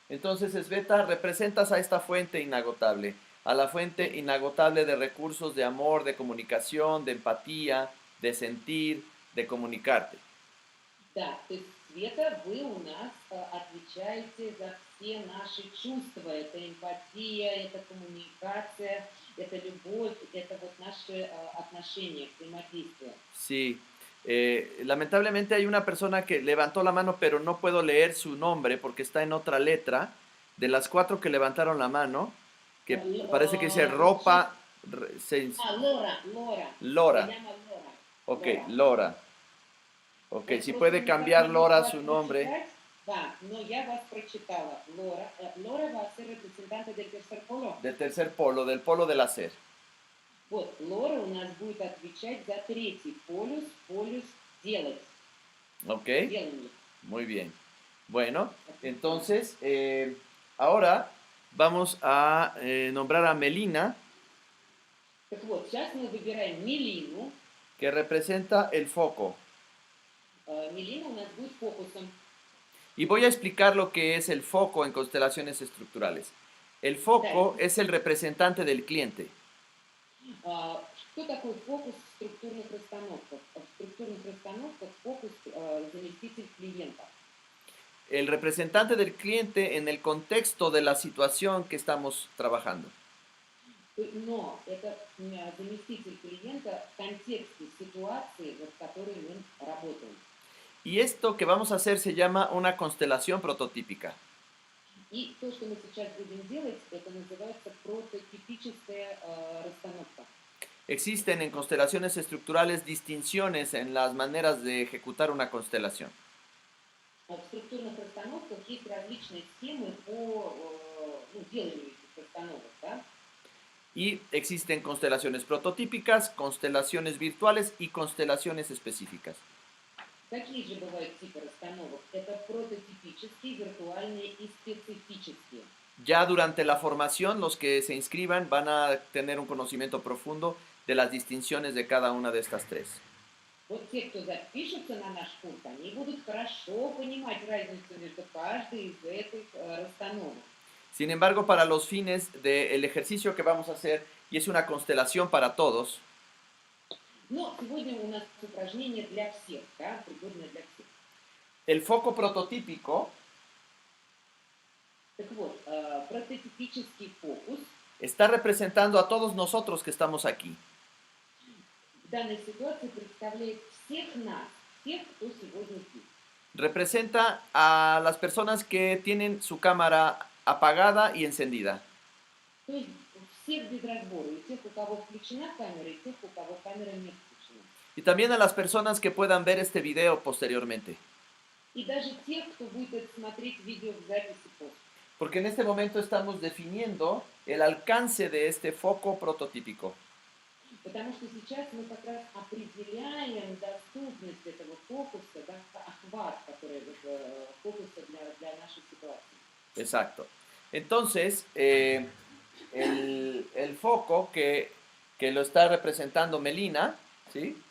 Entonces, Esbeta, representas a esta fuente inagotable, a la fuente inagotable de recursos de amor, de comunicación, de empatía, de sentir, de comunicarte. Да, то есть, Света, вы у нас отвечаете за все наши чувства. Это эмпатия, это коммуникация, это любовь, это вот наши отношения, взаимодействие. Sí, lamentablemente hay una persona que levantó la mano, pero no puedo leer su nombre porque está en otra letra. De las 4 que levantaron la mano, que parece que dice ropa. Лора. Lora. Se llama Лора. Ok, Лора. Lora. Ok, Вот si просто puede никак cambiar не Lora могу su вас nombre. прочитать. Да, но я вас прочитала. Лора. Лора va a ser representante del tercer polo. Del tercer polo, del polo del hacer. Вот, Лора у нас будет отвечать за третий полюс, полюс делать. Ok, Делание. muy bien. Bueno, entonces, ahora vamos a nombrar a Melina, Так вот, сейчас мы выбираем Мелину. que representa el foco. Мелина у нас будет фокусом. Y voy a explicar lo que es el foco en constelaciones estructurales. El foco es el representante del cliente. Что такое фокус в структурных расстановках? В структурных расстановках фокус заместитель клиента. El representante del cliente en el contexto de la situación que estamos trabajando. Но это заместитель клиента в контексте ситуации, в которой мы работаем. Y esto que vamos a hacer se llama una constelación prototípica. И то, что мы сейчас будем делать, это называется прототипическая расстановка. Existen en constelaciones estructurales distinciones en las maneras de ejecutar una constelación. В структурных расстановках есть различные схемы по деланию этих расстановок, да? Y existen constelaciones prototípicas, constelaciones virtuales y constelaciones específicas. Какие же бывают типы расстановок? Это прототипические, виртуальные и специфические. Ya durante la formación, los que se inscriban van a tener un conocimiento profundo de las distinciones de cada una de estas tres. Вот те, кто запишутся на наш курс, они будут хорошо понимать разницу между каждой из этих расстановок. Sin embargo, para los fines del ejercicio que vamos a hacer, y es una constelación para todos, Но сегодня у нас упражнение для всех, да, пригодное для всех. el foco prototípico Так вот, прототипический фокус está representando a todos nosotros que estamos aquí. в данной ситуации представляет всех нас, всех, кто сегодня здесь. Representa a las personas que tienen su cámara apagada y encendida. То есть всех без разбора, и тех, у кого включена камера, и тех, у кого камера не включена. Y también a las personas que puedan ver este video posteriormente. И даже тех, кто будет смотреть видео в записи после. Porque en este momento estamos definiendo el alcance de este foco prototípico. Потому что сейчас мы как раз определяем доступность этого фокуса, да, охват, который фокуса для нашей ситуации. Exacto. Entonces, el foco que lo está representando Melina, ¿sí?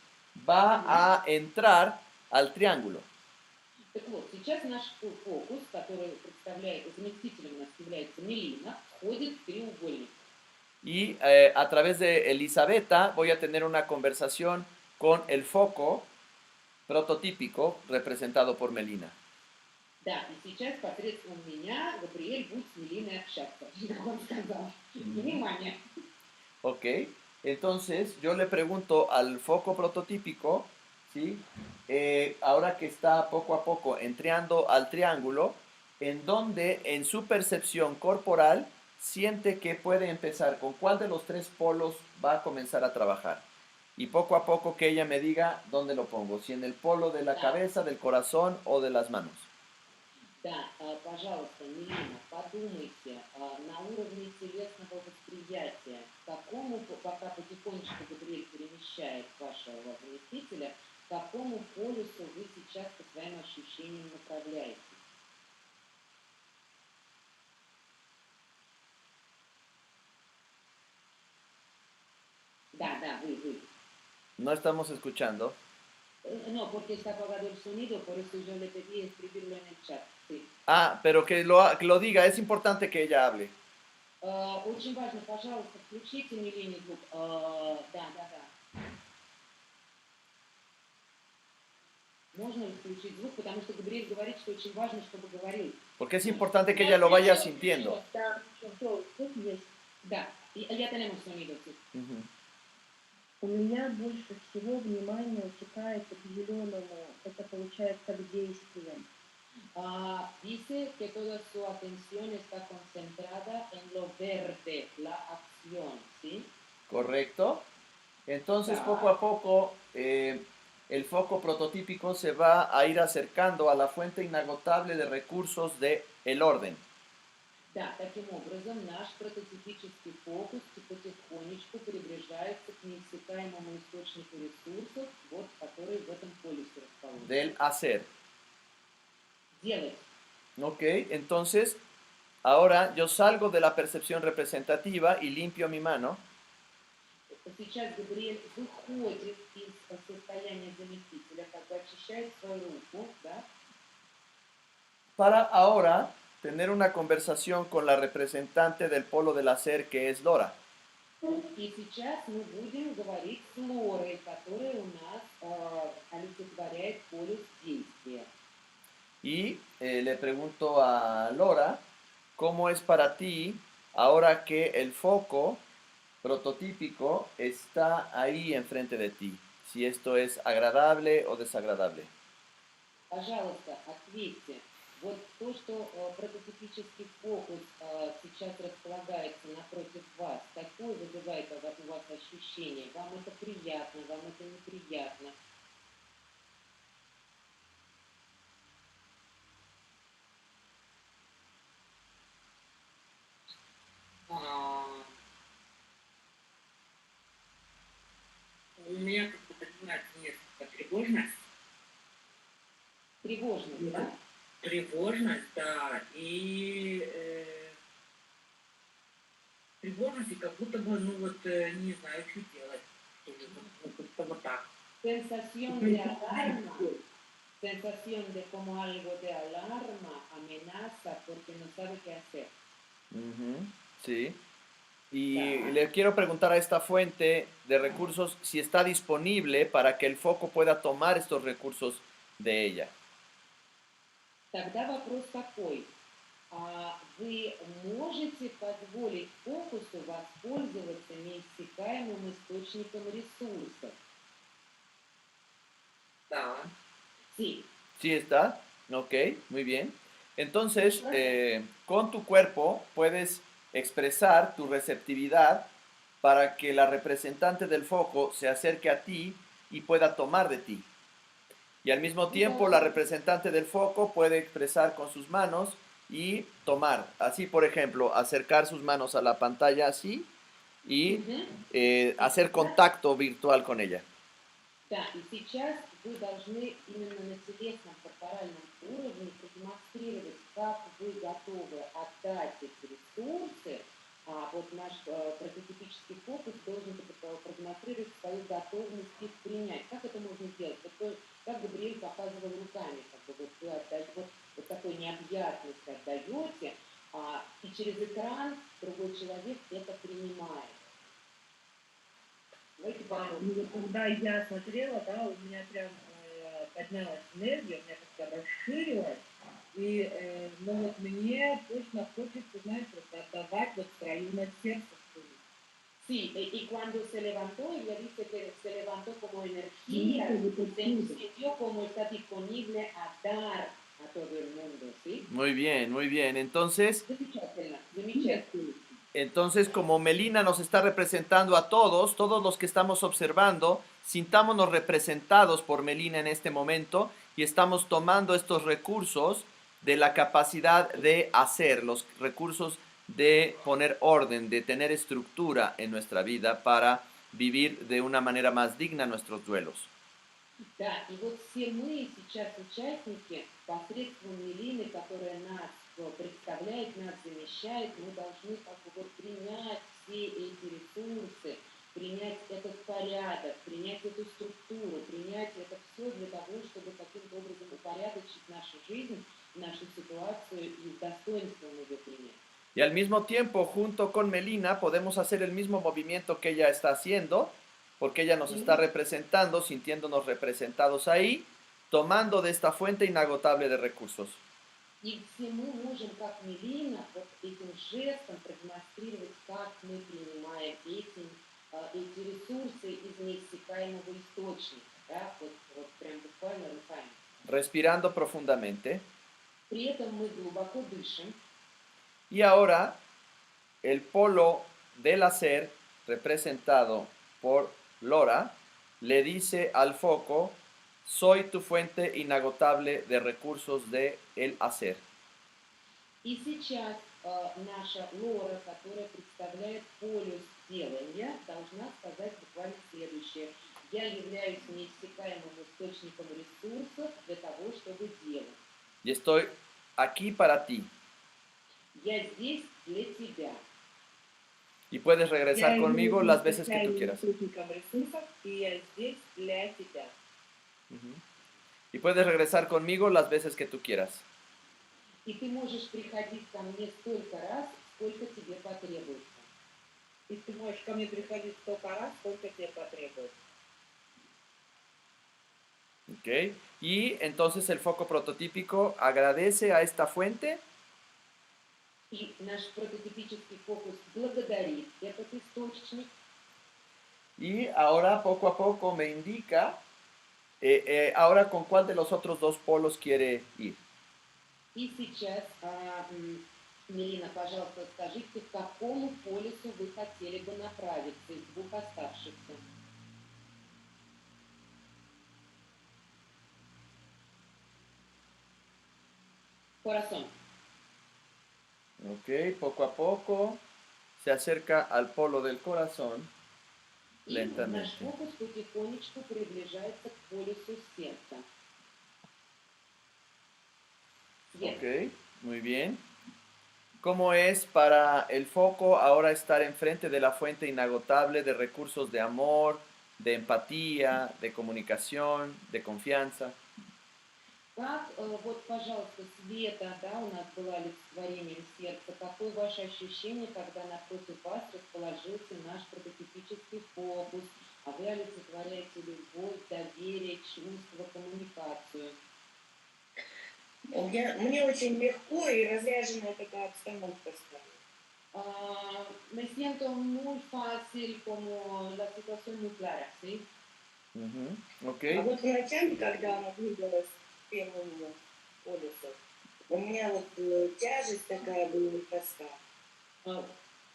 Va a entrar al triángulo. Так вот, сейчас наш фокус, который представляет, заместителем у нас является Мелина, входит в треугольник. Y a través de Elisabetta voy a tener una conversación con el foco prototípico representado por Melina. Да, и сейчас посредством меня Габриэль будет с Мелиной общаться, как он сказал. Внимание! Ok, entonces yo le pregunto al foco prototípico, ¿sí? Ahora que está poco a poco entrando al triángulo, en donde en su percepción corporal siente que puede empezar, con cuál de los tres polos va a comenzar a trabajar. Y poco a poco que ella me diga dónde lo pongo, si en el polo de la cabeza, del corazón o de las manos. Да, пожалуйста, Мелина, подумайте на уровне телесного восприятия, к какому, пока потихонечку Габриэль перемещает вашего заместителя, к какому полюсу вы сейчас по своим ощущениям направляете. Да, вы. No estamos escuchando. No, porque está apagado el sonido, por eso yo le pedí escribirlo en el chat. Sí. Ah, pero que lo diga, es importante que ella hable. Очень важно, пожалуйста, включите Мелине звук. Да. Можно ли включить звук, потому что Габриэль говорит, что очень важно, чтобы говорил. Porque es importante que ella lo vaya sintiendo. Да, ya tenemos sonido. Sí. Ujú. У меня больше всего внимание утекает к зеленому. Это получается к действиям. Dice que toda su atención está concentrada en lo verde, la acción, ¿sí? Correcto. Entonces, poco a poco, el foco prototípico se va a ir acercando a la fuente inagotable de recursos del orden. Да, таким образом наш прототипический фокус потихонечку приближается к неиссякаемому источнику ресурсов, вот, который в этом полюсе расположен. Del hacer. Делать. Ok, entonces, ahora yo salgo de la percepción representativa y limpio mi mano. Сейчас Габриэль выходит из состояния заместителя, как бы очищает свою руку, да? Para ahora tener una conversación con la representante del polo del hacer, que es Lora. И сейчас мы будем говорить с Лорой, которая у нас олицетворяет полюс действия. Y le pregunto a Lora, ¿cómo es para ti ahora que el foco prototípico está ahí enfrente de ti? Si esto es agradable o desagradable. Пожалуйста, ответьте. Вот то, что прототипический фокус сейчас располагается напротив вас, какое вызывает у вас ощущение? Вам это приятно, вам это неприятно? У меня как бы поднимается несколько тревожность. Тревожность, да? Тревожность, да, и тревожность, и как будто бы, не знаю, что делать. Ну, как-то вот так. sensación de alarma, sensación de como algo de alarma, amenaza, porque no sabe qué hacer. Ujú, sí. Y Да. le quiero preguntar a esta fuente de recursos si está disponible para que el foco pueda tomar estos recursos de ella. Тогда вопрос такой. Вы можете позволить фокусу воспользоваться неиссякаемым источником ресурсов? Да. Sí. ¿Sí está? Ok, muy bien. Entonces, con tu cuerpo puedes expresar tu receptividad para que la representante del foco se acerque a ti y pueda tomar de ti. Y al mismo tiempo la representante del foco puede expresar con sus manos y tomar. Así, por ejemplo, acercar sus manos a la pantalla así y Мгм. hacer contacto virtual con ella. Да, и сейчас вы должны именно на телесном корпоральном уровне продемонстрировать, как вы готовы отдать эти ресурсы. Вот наш прототипический фокус должен продемонстрировать свою готовность их принять. Как это можно сделать? Вот как Габриэль показывал руками, как бы вот вы отдаете, вот такой необъятность отдаете, и через экран другой человек это принимает. Давайте попробуем. Ну, вот когда я смотрела, да, у меня прям поднялась энергия, у меня как-то расширилась. И, ну вот мне точно хочется, знаешь, вот отдавать вот свою на сердце свою. Sì, y cuando se levantó, ella dice que se levantó como Ну, energía, это вот se оттуда. sintió como está disponible a dar a todo el mundo, ¿sí? Muy bien, muy bien. Entonces, Замечательно, замечательно. como Melina nos está representando a todos, todos los que estamos observando, sintámonos representados por Melina en este momento y estamos tomando estos recursos de la capacidad de hacer, los recursos de poner orden, de tener estructura en nuestra vida para vivir de una manera más digna nuestros duelos. Да, и вот все мы сейчас участники, посредством Мелины, которая нас представляет, нас замещает, мы должны как бы вот принять все эти ресурсы, принять этот порядок, принять эту структуру, принять это все для того, чтобы каким-то образом упорядочить нашу жизнь, нашу ситуацию и с достоинством ее принять. Y al mismo tiempo, junto con Melina, podemos hacer el mismo movimiento que ella está haciendo, porque ella nos está representando, sintiéndonos representados ahí, tomando de esta fuente inagotable de recursos. И все мы можем, как Мелина, вот этим жестом продемонстрировать, как мы принимаем эти ресурсы из неиссякаемого источника, да, вот прям буквально руками. Respirando profundamente. При этом мы глубоко дышим. Y ahora, el polo del hacer, representado por Lora, le dice al foco: soy tu fuente inagotable de recursos de el hacer. И сейчас наша Лора, которая представляет полюс делания, должна сказать буквально следующее. Я являюсь неиссякаемым источником ресурсов для того, чтобы делать. Y estoy aquí para ti. Я здесь для тебя. Y puedes regresar Я conmigo являюсь las veces que tú неиссякаемым quieras. источником ресурсов, и я здесь для тебя. Ujú. Y puedes regresar conmigo las veces que tú quieras. И ты можешь приходить ко мне столько раз, сколько тебе потребуется. И ты можешь ко мне приходить столько раз, сколько тебе потребуется. ¿Ok? Y entonces el foco prototípico agradece a esta fuente. И наш прототипический фокус благодарит этот источник. Y ahora poco a poco me indica ahora con cuál de los otros dos polos quiere ir. И сейчас, Мелина, пожалуйста, скажите, к какому полюсу вы хотели бы направиться из двух оставшихся? Corazón. Ok, poco a poco se acerca al polo del corazón И наш lentamente. фокус потихонечку приближается к полюсу сердца. Ok, muy bien. ¿Cómo es para el foco ahora estar enfrente de la fuente inagotable de recursos de amor, de empatía, de comunicación, de confianza. Как, вот, пожалуйста, Света, да, у нас было олицетворением сердца. Какое ваше ощущение, когда напротив вас расположился наш прототипический фокус, а вы олицетворяете любовь, доверие, чувство, коммуникацию? Мне очень легко и разряженная такая обстановка стала. Me siento muy fácil como la situación muy clara, ¿sí? Ok. А вот вначале, когда она двигалась к первому полюсу, у меня вот тяжесть такая была и тоска. Ah,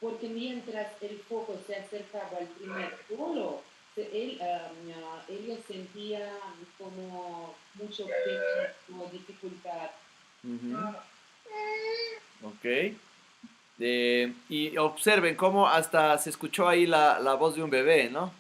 porque mientras el foco se acercaba al primer polo, ella sentía como mucho peso, dificultad. Ok. Y observen cómo hasta se escuchó ahí la voz de un bebé, ¿no?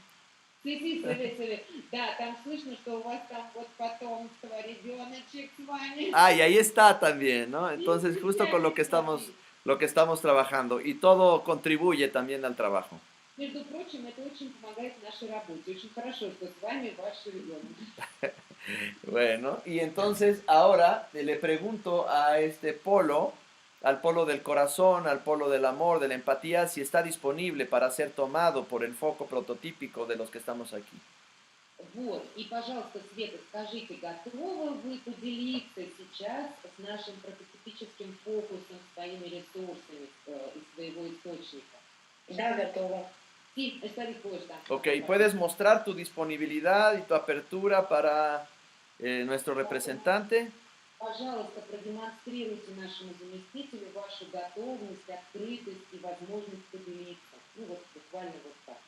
Sí, se ve. Да, там слышно, что у вас там вот потомство, ребеночек с вами. Ah, y ahí está también, ¿no? Entonces, justo con lo que estamos trabajando. Y todo contribuye también al trabajo. Между прочим, это очень помогает в нашей работе. Очень хорошо, что с вами ваш ребенок. Bueno, y entonces ahora le pregunto a este polo, al polo del corazón, al polo del amor, de la empatía, si está disponible para ser tomado por el foco prototípico de los que estamos aquí. Вот, и, пожалуйста, Света, скажите, готовы вы поделиться сейчас с нашим прототипическим фокусом, своими ресурсами из своего источника? Да, готова. Sí, está dispuesta. Ok, puedes mostrar tu disponibilidad y tu apertura para nuestro representante. Пожалуйста, продемонстрируйте нашему заместителю вашу готовность, открытость и возможность поделиться. Ну вот буквально вот так.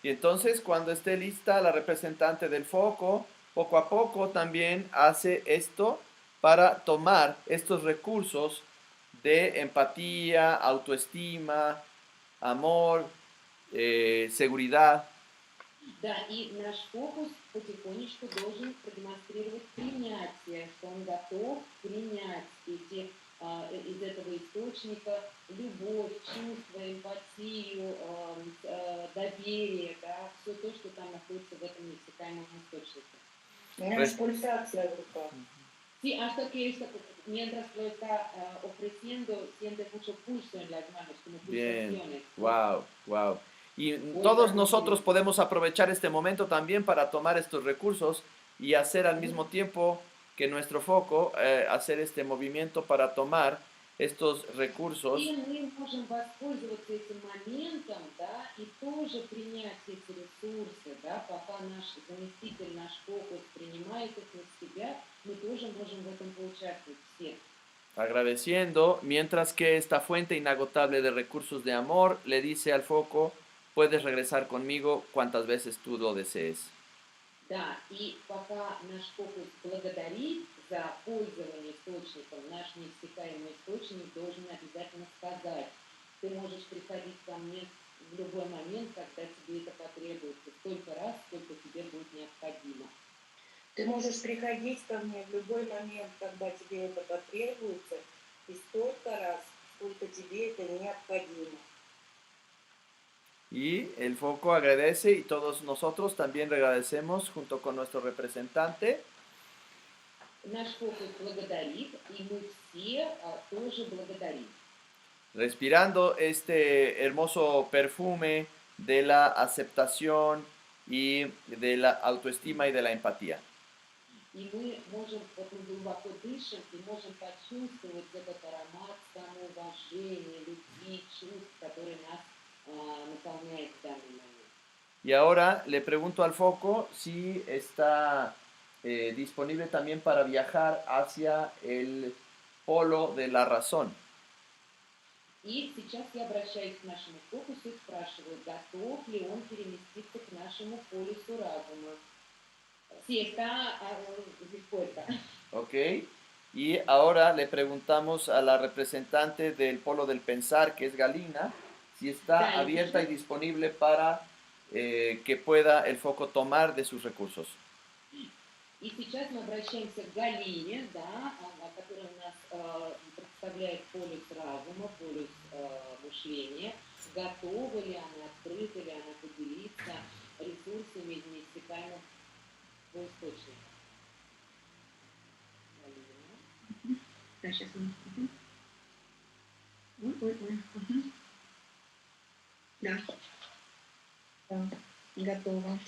Y entonces, cuando esté lista la representante del foco, poco a poco también hace esto para tomar estos recursos de empatía, autoestima, amor, seguridad. Да, и наш фокус потихонечку должен продемонстрировать принятие, что он готов принять из этого источника любовь, чувство, эмпатию, доверие, да, все то, что там находится в этом неиссякаемом источнике. У меня аж pulsación в руках. Sí, hasta que mientras lo está ofreciendo, siente mucho pulso en las manos, como pulsaciones. Wow, wow. Y todos nosotros podemos aprovechar este momento también para tomar estos recursos y hacer al mismo tiempo que nuestro foco, hacer este movimiento para tomar estos recursos. И мы можем воспользоваться этим моментом, да, и тоже принять эти ресурсы, да, пока наш заместитель, наш фокус принимает их на себя, мы тоже можем в этом поучаствовать все. Agradeciendo, mientras que esta fuente inagotable de recursos de amor le dice al foco, puedes regresar conmigo cuantas veces tú lo desees. Да, и пока наш фокус благодарит за пользование источником, наш неиссякаемый источник должен обязательно сказать, ты можешь приходить ко мне в любой момент, когда тебе это потребуется, столько раз, сколько тебе будет необходимо. Ты можешь приходить ко мне в любой момент, когда тебе это потребуется, и столько раз, сколько тебе это необходимо. Y el foco agradece y todos nosotros también agradecemos junto con nuestro representante. Наш фокус благодарит, и мы все тоже благодарим. Respirando este hermoso perfume de la aceptación y de la autoestima y de la empatía. И мы можем, вот мы глубоко дышим, и можем почувствовать этот аромат самоуважения, любви, чувств, которые нас наполняют в данный момент. Y ahora le pregunto al foco si está disponible también para viajar hacia el polo de la razón. И сейчас я обращаюсь к нашему фокусу и спрашиваю, готов ли он переместиться к нашему полюсу разума. Sí, está dispuesta. Ok. Y ahora le preguntamos a la representante del polo del pensar, que es Galina, si está Dale, abierta y sí. disponible para que pueda el foco tomar de sus recursos. И сейчас мы обращаемся к Галине, да, которая у нас представляет полюс разума, полюс мышления. Готова ли она, открыта ли она поделиться ресурсами из неиссякаемого источника. Да, сейчас. Мгм. Да. Да, готово.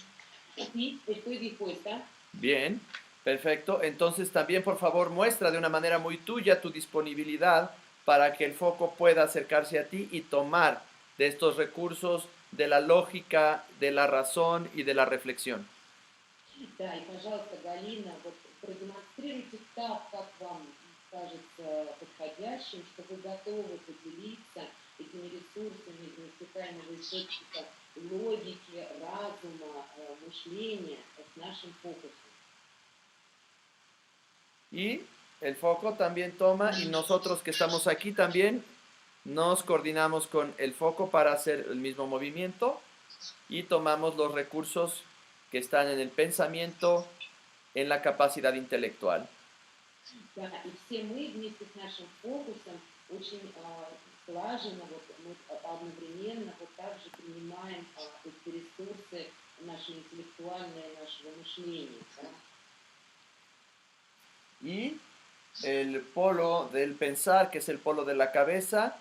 Y estoy dispuesta Bien, perfecto. Entonces también por favor muestra de una manera muy tuya tu disponibilidad para que el foco pueda acercarse a ti y tomar de estos recursos de la lógica, de la razón y de la reflexión. Да, и, пожалуйста, Галина, вот продемонстрируйте так, как вам кажется подходящим, что вы готовы поделиться этими ресурсами из неиссякаемого источника логики, разума, мышления с нашим фокусом. Y el foco también toma y nosotros que estamos aquí también nos coordinamos con el foco para hacer el mismo movimiento y tomamos los recursos que están en el pensamiento, en la capacidad intelectual. Да, и все мы вместе с нашим фокусом очень слаженно, вот, мы одновременно вот так же принимаем эти ресурсы наши интеллектуальные, нашего мышления. Да? Y el polo del pensar, que es el polo de la cabeza,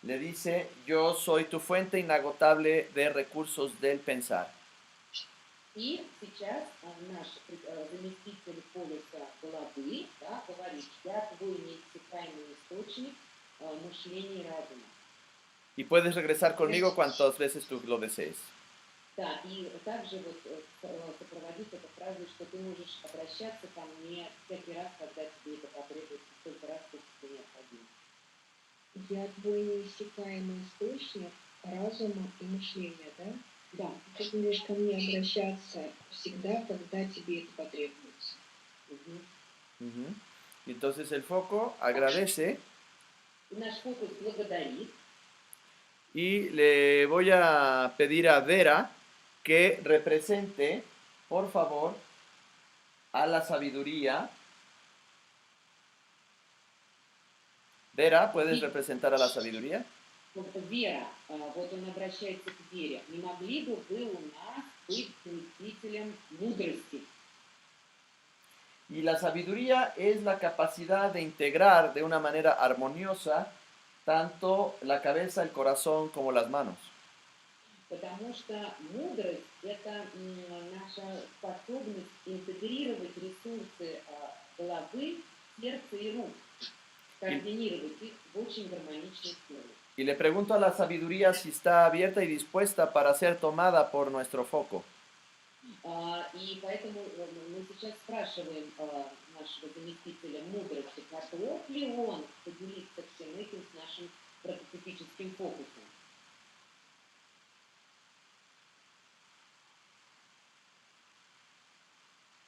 le dice, yo soy tu fuente inagotable de recursos del pensar. И сейчас наш заместитель полюса головы, да, говорит, я твой неиссякаемый источник мышления и разума. Y puedes regresar conmigo cuantas veces tú lo desees. Да, и также вот сопроводить это фразой, что ты можешь обращаться ко мне всякий раз, когда тебе это потребуется, столько раз, сколько тебе необходимо. Я твой неиссякаемый источник разума и мышления, да? Да. Ты можешь ко мне обращаться всегда, когда тебе это потребуется. Ujú. Entonces el foco agradece И наш фокус благодарит. y le voy a pedir a Vera que represente, por favor, a la sabiduría. Vera, ¿puedes representar a la sabiduría? Вот Вера, вот он обращается к Вере. Не могли бы вы у нас быть заместителем мудрости? Y la sabiduría es la capacidad de integrar de una manera armoniosa tanto la cabeza, el corazón como las manos. Потому что мудрость – это наша способность интегрировать ресурсы головы, сердца и рук, координировать их в очень гармоничной форме. Y le pregunto a la sabiduría si está abierta y dispuesta para ser tomada por nuestro foco. И поэтому мы сейчас спрашиваем нашего заместителя мудрости, готов ли он поделиться всем этим с нашим прототипическим фокусом.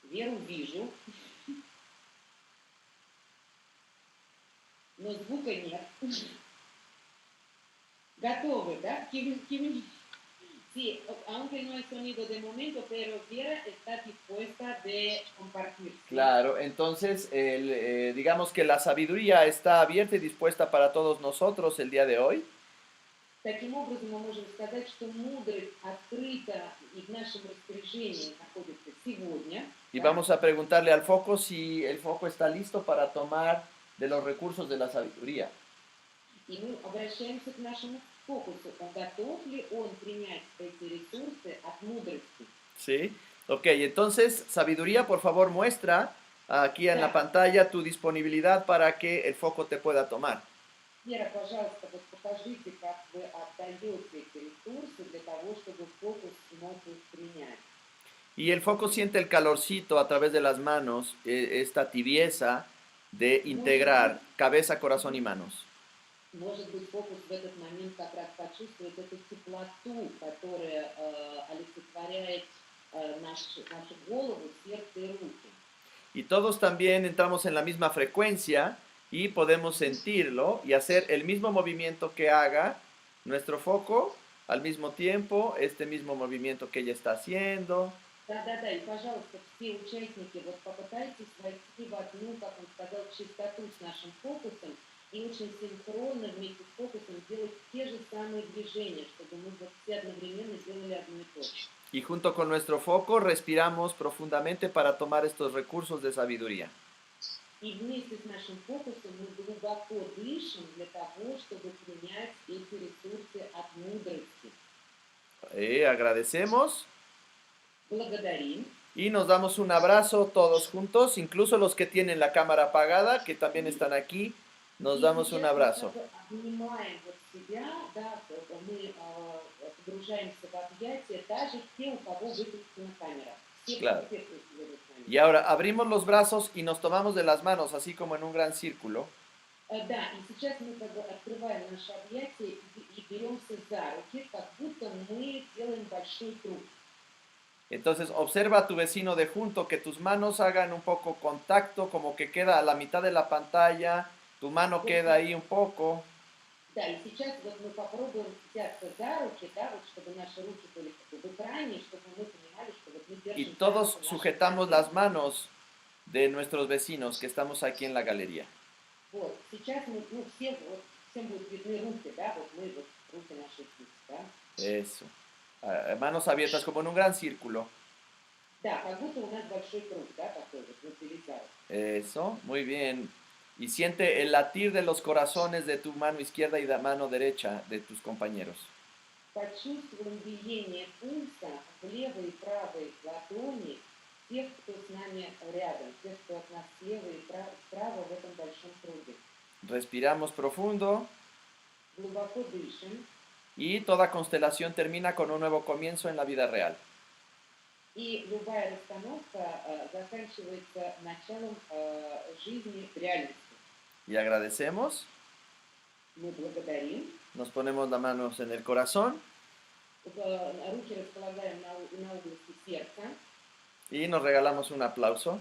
Веру вижу, но звука нет. Готовы, да? Sí, aunque no hay sonido de momento, pero Vera está dispuesta de compartir. Claro, entonces digamos que la sabiduría está abierta y dispuesta para todos nosotros el día de hoy. Таким образом, мы можем сказать, что мудрость открыта и в нашем распоряжении находится сегодня. Y vamos a preguntarle al foco si el foco está listo para tomar de los recursos de la sabiduría. И мы обращаемся к нашему фокусу. Готов ли он принять эти ресурсы от мудрости? Sí. Ok, entonces, sabiduría, por favor, muestra aquí en la pantalla tu disponibilidad para que el foco te pueda tomar. Вера, пожалуйста, вот покажите, как вы отдаете эти ресурсы для того, чтобы фокус смог их принять. Y el foco siente el calorcito a través de las manos, esta tibieza de integrar cabeza, corazón y manos. Может быть, фокус в этот момент как раз почувствует эту теплоту, которая олицетворяет нашу голову, сердце и руки. Y todos también entramos en la misma frecuencia y podemos sentirlo y hacer el mismo movimiento que haga nuestro foco al mismo tiempo, este mismo movimiento que ella está haciendo. Да, и, пожалуйста, все участники, вот попытайтесь войти в одну, как он сказал, чистоту с нашим фокусом и очень синхронно вместе с фокусом делать те же самые движения, чтобы мы вот все одновременно делали одно и то же. Y junto con nuestro foco respiramos profundamente para tomar estos recursos de sabiduría. И вместе с нашим фокусом мы глубоко дышим для того, чтобы принять эти ресурсы от мудрости. Agradecemos Благодарим. y nos damos un abrazo todos juntos, incluso los que tienen la cámara apagada, que también están aquí, nos И damos un сейчас мы abrazo. как бы обнимаем вот себя, да, мы погружаемся в объятия, даже те, у кого выключена камера. Все, Claro. все, кто следует с нами. Y ahora abrimos los brazos y nos tomamos de las manos, así como en un gran círculo. Да, и сейчас мы как бы открываем наши объятия и беремся за руки, как будто мы делаем большой круг. Entonces observa a tu vecino de junto, que tus manos hagan un poco contacto, como que queda a la mitad de la pantalla, tu mano queda ahí un poco. Да, и сейчас вот мы попробуем взяться за руки, да, вот чтобы наши руки были как бы в экране, чтобы мы понимали, что вот мы держим Y за todos руку наших sujetamos партнеров. las manos de nuestros vecinos que estamos aquí en la galería. Вот, сейчас мы, ну, все, вот, всем будут видны руки, да, вот мы, вот, руки наших птиц, да. Eso. Manos abiertas como en un gran círculo. Да, как будто у нас большой круг, да, такой вот, внутри за руку. Eso, muy bien. Y siente el latir de los corazones de tu mano izquierda y de mano derecha de tus compañeros. Почувствуем биение пульса в левой и правой ладони тех, кто с нами рядом, тех, кто от нас слева и справа в этом большом круге. Respiramos profundo Глубоко дышим, y toda constelación termina con un nuevo comienzo en la vida real. и любая расстановка заканчивается началом жизни в реальности. Y agradecemos, Мы благодарим, nos ponemos las manos en el corazón руки располагаем на области сердца y nos regalamos un aplauso.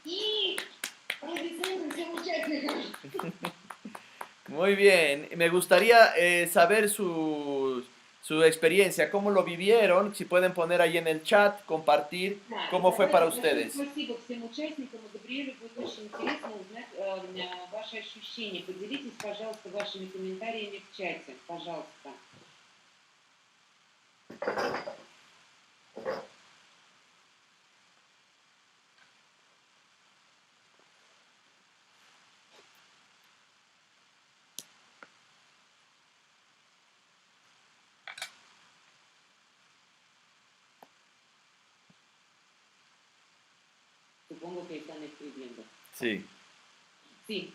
и аплодисменты всем участникам. Muy bien, me gustaría saber su experiencia, cómo lo vivieron, si pueden poner ahí en el chat, compartir Да, cómo fue para большое ustedes. Спасибо всем участникам. И Габриэле будет очень интересно узнать ваши ощущения. Поделитесь, пожалуйста, вашими комментариями в чате. Пожалуйста. Supongo que están escribiendo. Sí, Sí,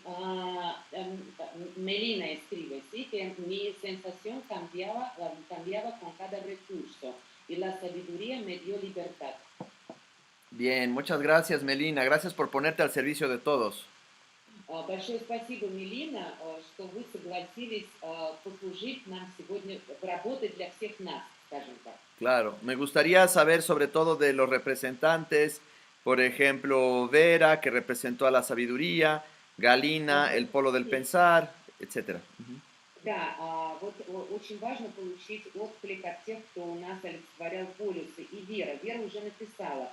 Melina escribe, sí, que mi sensación cambiaba con cada recurso y la sabiduría me dio libertad. bien, muchas gracias Melina, gracias por ponerte al servicio de todos. Большое спасибо, Мелина, что вы согласились послужить нам сегодня, работать для всех нас, скажем так. Claro, me gustaría saber sobre todo de los representantes, por ejemplo, Vera, que representó a la sabiduría, Galina, el polo del pensar, etc. Да, вот очень важно получить отклик от тех, кто у нас олицетворял полюсы. И Вера. Вера уже написала.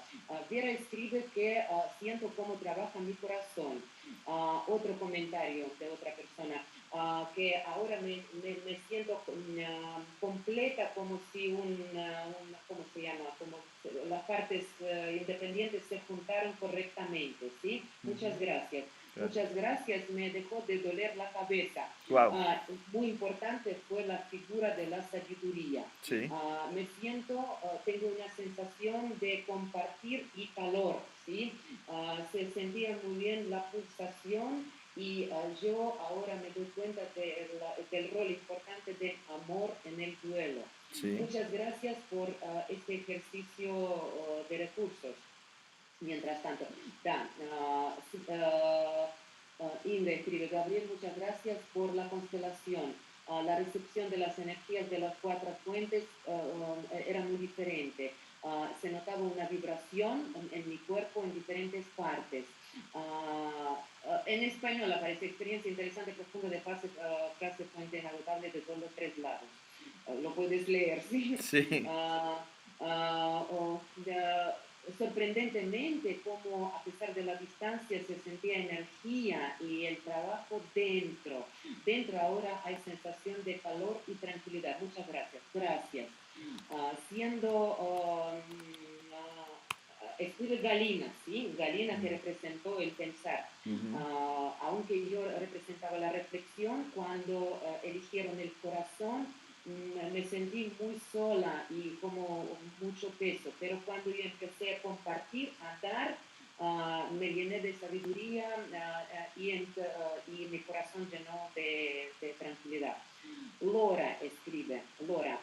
Vera escribe que siento cómo trabaja mi corazón. Otro comentario de otra persona. Que ahora me siento completa como si ¿cómo se llama? Como las partes independientes se juntaron correctamente, ¿sí? Muchas gracias. Muchas gracias, me dejó de doler la cabeza. Wow. Muy importante fue la figura de la sabiduría. Sí. Me siento, tengo una sensación de compartir y calor, ¿sí? Se sentía muy bien la pulsación y yo ahora me doy cuenta del rol importante del amor en el duelo. Sí. Muchas gracias por este ejercicio de recursos. Mientras tanto, Inga escribe, Gabriel, muchas gracias por la constelación. La recepción de las energías de las cuatro fuentes era muy diferente. Se notaba una vibración en mi cuerpo en diferentes partes. En español aparece experiencia interesante, profunda de frase fuente inagotable de todos los tres lados. Lo puedes leer, ¿sí? Sí. sorprendentemente como a pesar de la distancia se sentía energía y el trabajo dentro. Dentro ahora hay sensación de calor y tranquilidad. Muchas gracias. Gracias. Escribe Galina, ¿sí? Galina que representó el pensar. Aunque yo representaba la reflexión, cuando eligieron el corazón, me sentí muy sola y como mucho peso, pero cuando yo empecé a compartir, a dar, me llené de sabiduría y mi corazón llenó de tranquilidad. Lora escribe, Lora,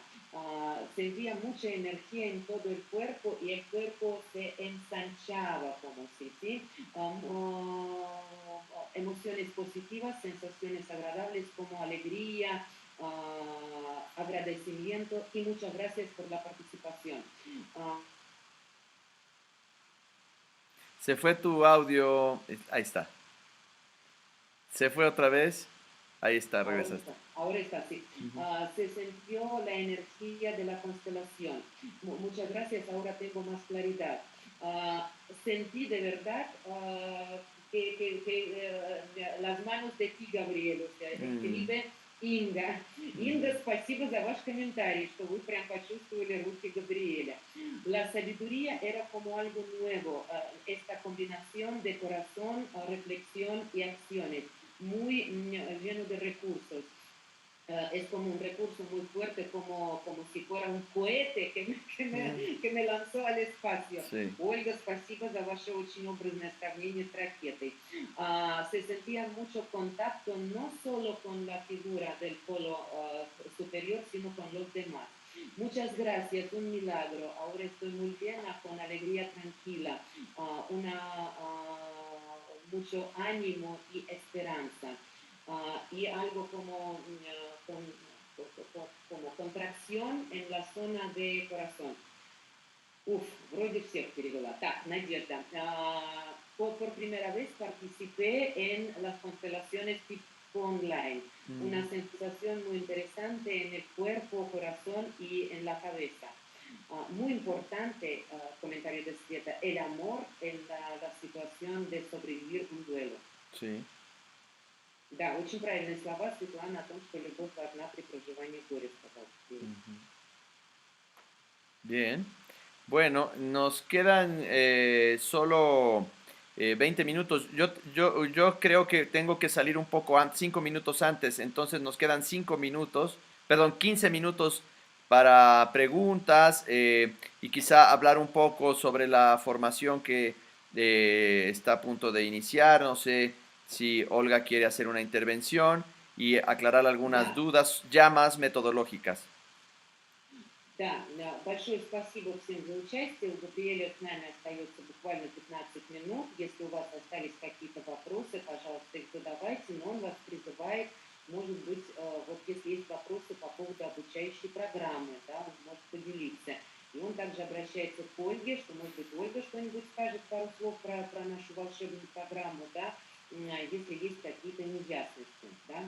sentía mucha energía en todo el cuerpo y el cuerpo se ensanchaba, como si, ¿sí? Emociones positivas, sensaciones agradables como alegría, agradecimiento y muchas gracias por la participación. Se fue tu audio. Ahí está. Se fue otra vez. Ahí está, regresaste. Ahora está, sí. Se sintió la energía de la constelación. Muchas gracias, ahora tengo más claridad. Sentí de verdad las manos de ti, Gabriel, o sea, escribe Инга. Инга, спасибо за ваш комментарий, что вы прям почувствовали руки Габриэля. La sabiduría era como algo nuevo, esta combinación de corazón, reflexión y acciones, muy lleno de recursos. Es como un recurso muy fuerte, como si fuera un cohete que me lanzó al espacio. Sí. Ольга, спасибо за ваше очень образное сравнение с ракетой. Se sentía mucho contacto no solo con la figura del polo superior, sino con los demás. Muchas gracias, un milagro. Ahora estoy muy bien, con alegría tranquila, mucho ánimo y esperanza. Y algo como contracción en la zona de corazón. Вроде всех перевела. Так, Надежда. Por primera vez participé en las constelaciones tipo online. Una sensación muy interesante en el cuerpo, corazón y en la cabeza. Muy importante, comentario de Света, el amor en la situación de sobrevivir un duelo. Sí. Да, очень правильные слова Светлана о том, что любовь важна при проживании горя, сказал. Bien. Bueno, nos quedan solo 20 minutos. Yo creo que tengo que salir un poco antes, 5 minutos antes. Entonces nos quedan 5 minutos, perdón, 15 minutos para preguntas y quizá hablar un poco sobre la formación que está a punto de iniciar. No sé si Olga quiere hacer una intervención y aclarar algunas dudas ya más metodológicas. Да, большое спасибо всем за участие. У Габриэля с нами остается буквально 15 минут. Если у вас остались какие-то вопросы, пожалуйста, их задавайте, но он вас призывает, может быть, вот если есть вопросы по поводу обучающей программы, да, он может поделиться. И он также обращается к Ольге, что, может быть, Ольга что-нибудь скажет, пару слов про нашу волшебную программу, да, если есть какие-то неясности, да.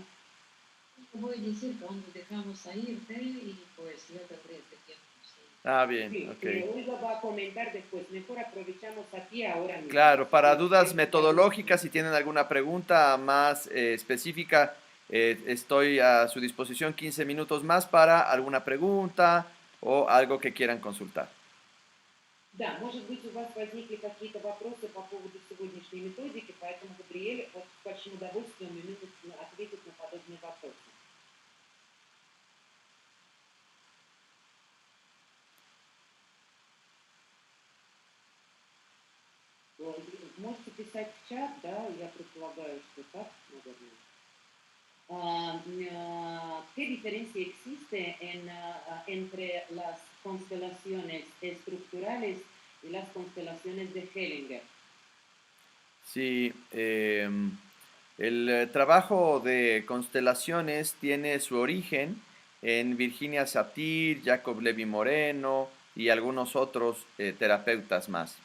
Voy a decir cuando dejamos irte y pues yo tendré este tiempo. Bien, sí, ok. Olga va a comentar después. Mejor aprovechamos aquí ahora mismo. Claro, para dudas metodológicas, si tienen alguna pregunta más específica, estoy a su disposición 15 minutos más para alguna pregunta o algo que quieran consultar. Да, может быть, у вас возникли какие-то вопросы по поводу сегодняшней методики, поэтому Габриэль с большим удовольствием ответит на подобные вопросы. Можете писать в чат, да, я предполагаю, что так, наверное. ¿Qué diferencia existe entre las constelaciones estructurales y las constelaciones de Hellinger? Sí, el trabajo de constelaciones tiene su origen en Virginia Satir, Jacob Levi Moreno y algunos otros terapeutas más.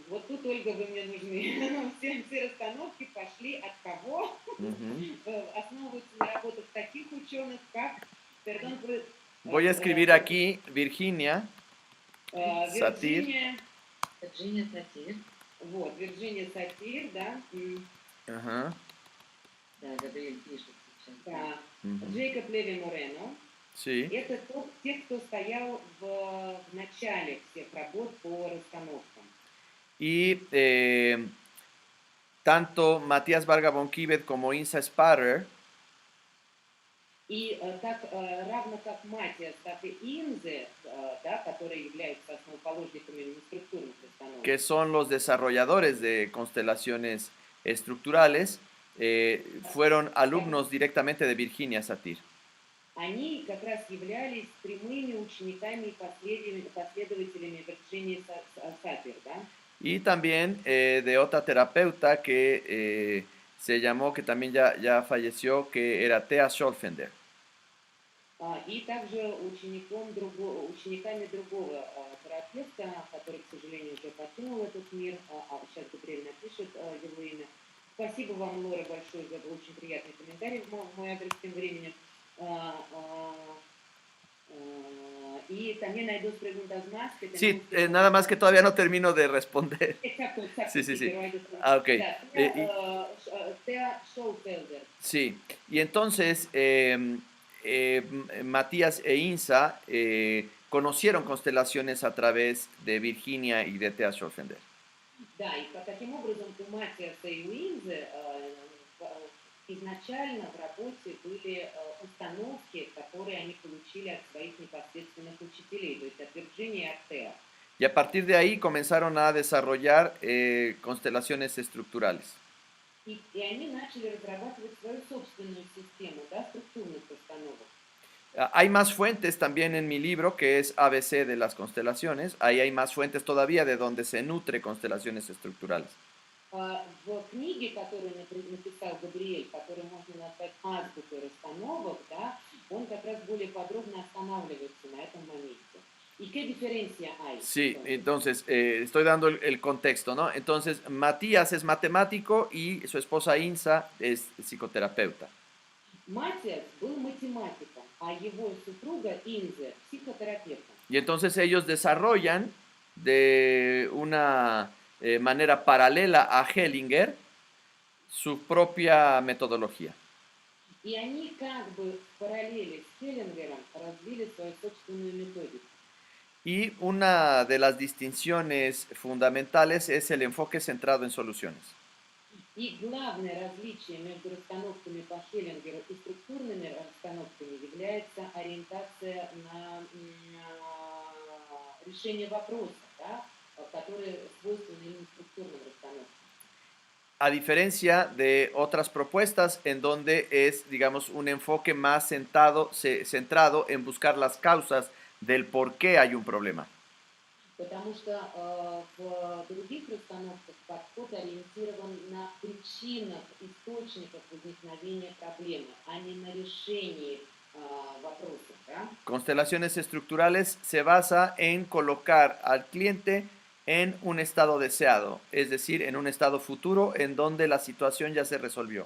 Вот тут, Ольга, вы мне нужны. Все расстановки пошли от кого? Основываются на работах таких ученых, как... Voy a escribir aquí, Virginia. Satir. Virginia Сатир. Вот, Virginia Satir, да. Ajá. Да, Габриэль пишет сейчас. Да. Ujú. Джейкоб Леви Морено. Sí. Это те, кто стоял в начале всех работ по расстановкам. Y tanto Matías Varga von Kievet como Insa Sparer И равно как Матиас, так и Инзе, да, которые являются основоположниками структурных расстановок, que son los desarrolladores de constelaciones estructurales, fueron alumnos directamente de Virginia Satir. они как раз являлись прямыми учениками и последователями Virginia Satir, да? Y también de otra terapeuta que se llamó, que también ya falleció, que era Thea Scholfender. И также учениками другого терапевта, который, к сожалению, уже покинул этот мир, сейчас Габриэль напишет его имя. Спасибо вам, Лора, большое за очень приятный комментарий в мой адрес тем временем. Y también hay dos preguntas más que Sí, tenemos que... nada más que todavía no termino de responder. Exacto, Sí, sí, sí. pero hay dos preguntas. Ah, ok. Thea Scholfelder. Sí, y entonces Matías e Insa conocieron constelaciones a través de Virginia y de Thea Scholfender. Да, и таким образом у Матиаса и у Инзы изначально в работе были установки, которые они получили от своих непосредственных учителей, то есть от Вирджинии и от Теа. Y a partir de ahí comenzaron a desarrollar constelaciones estructurales. И они начали разрабатывать свою собственную систему, да, структурных установок. Hay más fuentes también en mi libro, que es ABC de las constelaciones. Ahí hay más fuentes todavía de donde se nutre constelaciones estructurales. В книге, которую написал Габриэль, которую можно назвать азбукой расстановок, да, он как раз более подробно останавливается на этом моменте. ¿Y qué diferencia hay? Sí, entonces estoy dando el contexto, ¿no? Entonces, Matías es matemático y su esposa Insa es psicoterapeuta. Матиас был математиком, а его супруга Инзе психотерапевтом. Y entonces ellos desarrollan de una manera paralela a Hellinger su propia metodología. И они как бы в параллели с Хеллингером развили свою собственную методику. Y una de las distinciones fundamentales es el enfoque centrado en soluciones. И главное различие между расстановками по Хеллингеру и структурными расстановками является ориентация на решение вопроса, да, которые свойственны именно структурным расстановкам. A diferencia de otras propuestas en donde es, digamos, un enfoque más centrado en buscar las causas del por qué hay un problema. Потому что в других расстановках подход ориентирован на причинах, источниках возникновения проблемы, а не на решении вопросов. ¿Да? Constelaciones estructurales se basa en colocar al cliente en un estado deseado, es decir, en un estado futuro en donde la situación ya se resolvió.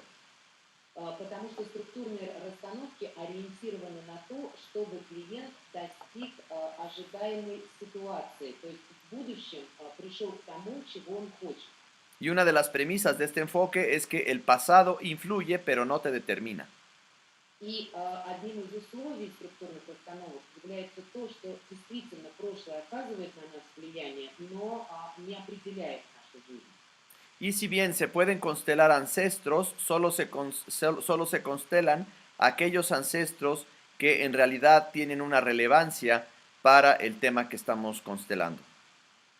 Потому что структурные расстановки ориентированы на то, чтобы клиент достиг ожидаемой ситуации, то есть в будущем пришел к тому, чего он хочет. Y una de las premisas de este enfoque es que el pasado influye pero no te determina. И одним из условий структурных расстановок является то, что действительно прошлое оказывает на нас влияние, но не определяет нашу жизнь. Y si bien se pueden constelar ancestros, solo se constelan aquellos ancestros que en realidad tienen una relevancia para el tema que estamos constelando.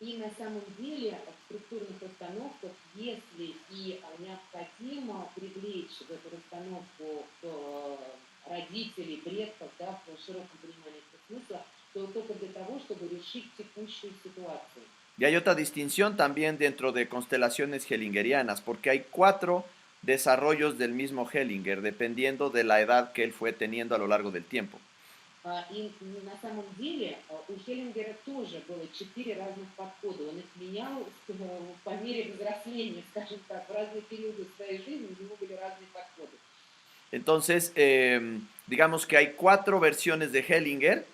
И на самом деле в структурных расстановках, если и необходимо привлечь в эту расстановку родителей, предков, да, в широком понимании этого смысла, то только для того, чтобы решить текущую ситуацию. Y hay otra distinción también dentro de constelaciones hellingerianas, porque hay 4 desarrollos del mismo Hellinger, dependiendo de la edad que él fue teniendo a lo largo del tiempo. И на самом деле у Хеллингера тоже было 4 разных подхода. Он их менял по мере взросления, скажем так, в разные периоды своей жизни у него были разные подходы. Entonces, digamos que hay 4 versiones de Hellinger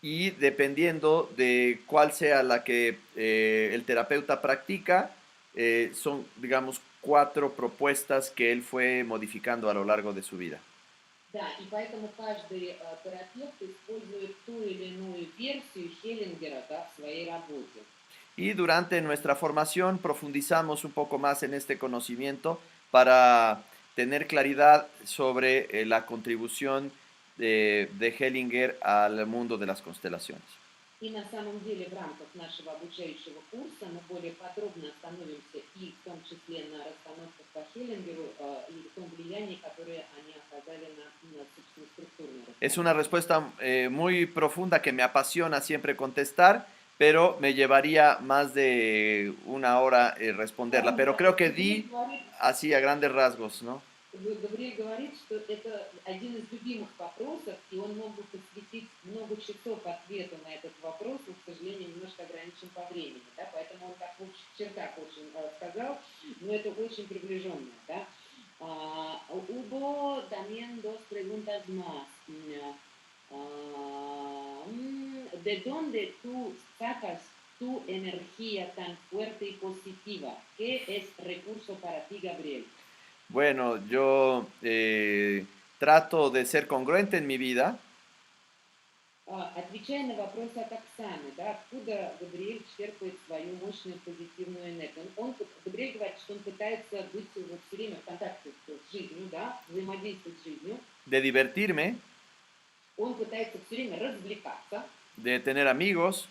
y dependiendo de cuál sea la que el terapeuta practica, son, digamos, 4 propuestas que él fue modificando a lo largo de su vida. Да, и поэтому каждый терапевт использует ту или иную версию Хеллингера, да, в своей работе. Y durante nuestra formación profundizamos un poco más en este conocimiento para tener claridad sobre la contribución de Hellinger al mundo de las constelaciones. И на самом деле в рамках нашего обучающего курса мы более подробно остановимся и в том числе на расстановках по Хеллингеру и в том влиянии, которое они оказали на собственно, структурную Es расстановку. una respuesta muy profunda que me apasiona siempre contestar, pero me llevaría más de una hora responderla. Pero creo que di así a grandes rasgos, ¿no? Габриэль говорит, что это один из любимых вопросов, и он мог бы посвятить много часов ответу на этот вопрос, но, к сожалению, немножко ограничен по времени, да, поэтому он так в общих чертах очень сказал, но это очень приближенно, да. Hubo también dos preguntas más. ¿De dónde tú sacas tu energía tan fuerte y positiva? ¿Qué es recurso para ti, Gabriel? Bueno, yo trato de ser congruente en mi vida. Отвечая на вопрос от Оксаны, да, откуда Габриэль черпает свою мощную позитивную энергию. Габриэль говорит, что он пытается быть вот все время в контакте с жизнью, да, взаимодействовать с жизнью. De divertirme, Он пытается все время развлекаться, de tener amigos,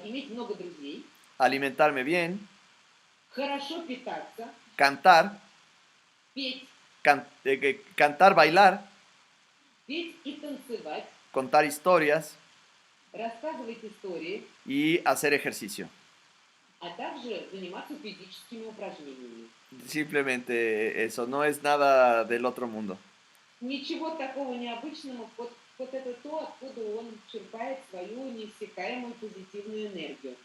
иметь много друзей, alimentarme bien, хорошо питаться, cantar, петь, cantar, bailar, петь и танцевать, contar historias рассказывать истории, y hacer ejercicio. а также заниматься физическими упражнениями. Simplemente eso, no es nada del otro mundo. Ничего такого необычного, вот это то, откуда он черпает свою неиссякаемую позитивную энергию.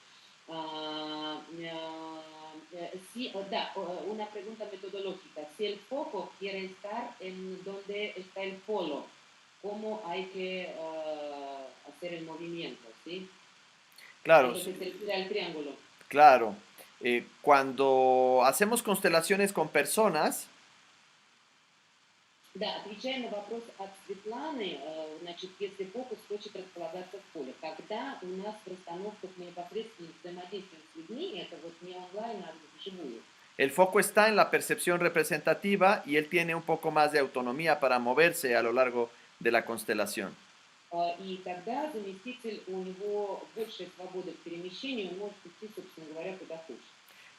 Da, una pregunta metodológica. Si el foco quiere estar en donde está el polo, ¿cómo hay que hacer el movimiento? ¿Sí? Claro, Se refiere al triángulo. claro. Cuando hacemos constelaciones con personas, Да, отвечая на вопрос от Светланы, значит, если фокус хочет располагаться в поле, когда у нас в расстановках мы непосредственно взаимодействуем с людьми, это вот не онлайн, а вживую. el foco está en la percepción representativa y él tiene un poco más de autonomía para moverse a lo largo de la constelación. И тогда заместитель, у него большая свобода в перемещении, он может идти, собственно говоря, куда хочет.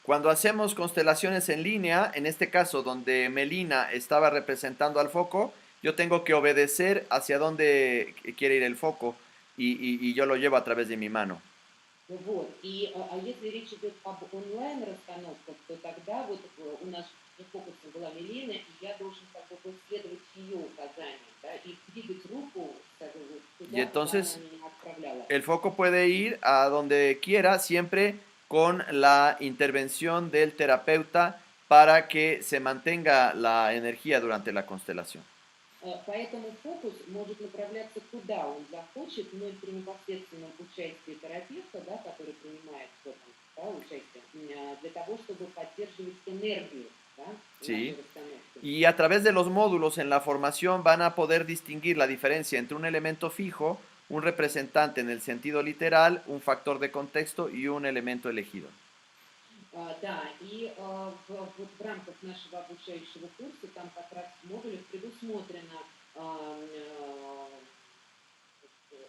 Cuando hacemos constelaciones en línea, en este caso donde Melina estaba representando al foco, yo tengo que obedecer hacia dónde quiere ir el foco y yo lo llevo a través de mi mano. Вот. И если речь идет об онлайн-расстановках, то тогда вот у нас фокусом была Мелина, и я должен как бы последовать ее указаниям, да, и двигать руку как бы, вот, туда, Y entonces, куда она меня отправляла. El foco puede ir a donde quiera, siempre con la intervención del terapeuta para que se mantenga la energía durante la constelación. Поэтому фокус может направляться куда он захочет, но при непосредственном участии терапевта, да, который принимает в этом, да, участие, для того, чтобы поддерживать энергию, да, Sí. нашей расстановки. Y a través de los módulos en la formación van a poder distinguir la diferencia entre un elemento fijo, un representante en el sentido literal, un factor de contexto y un elemento elegido. Да, и в рамках нашего обучающего курса там как раз в модулях предусмотрено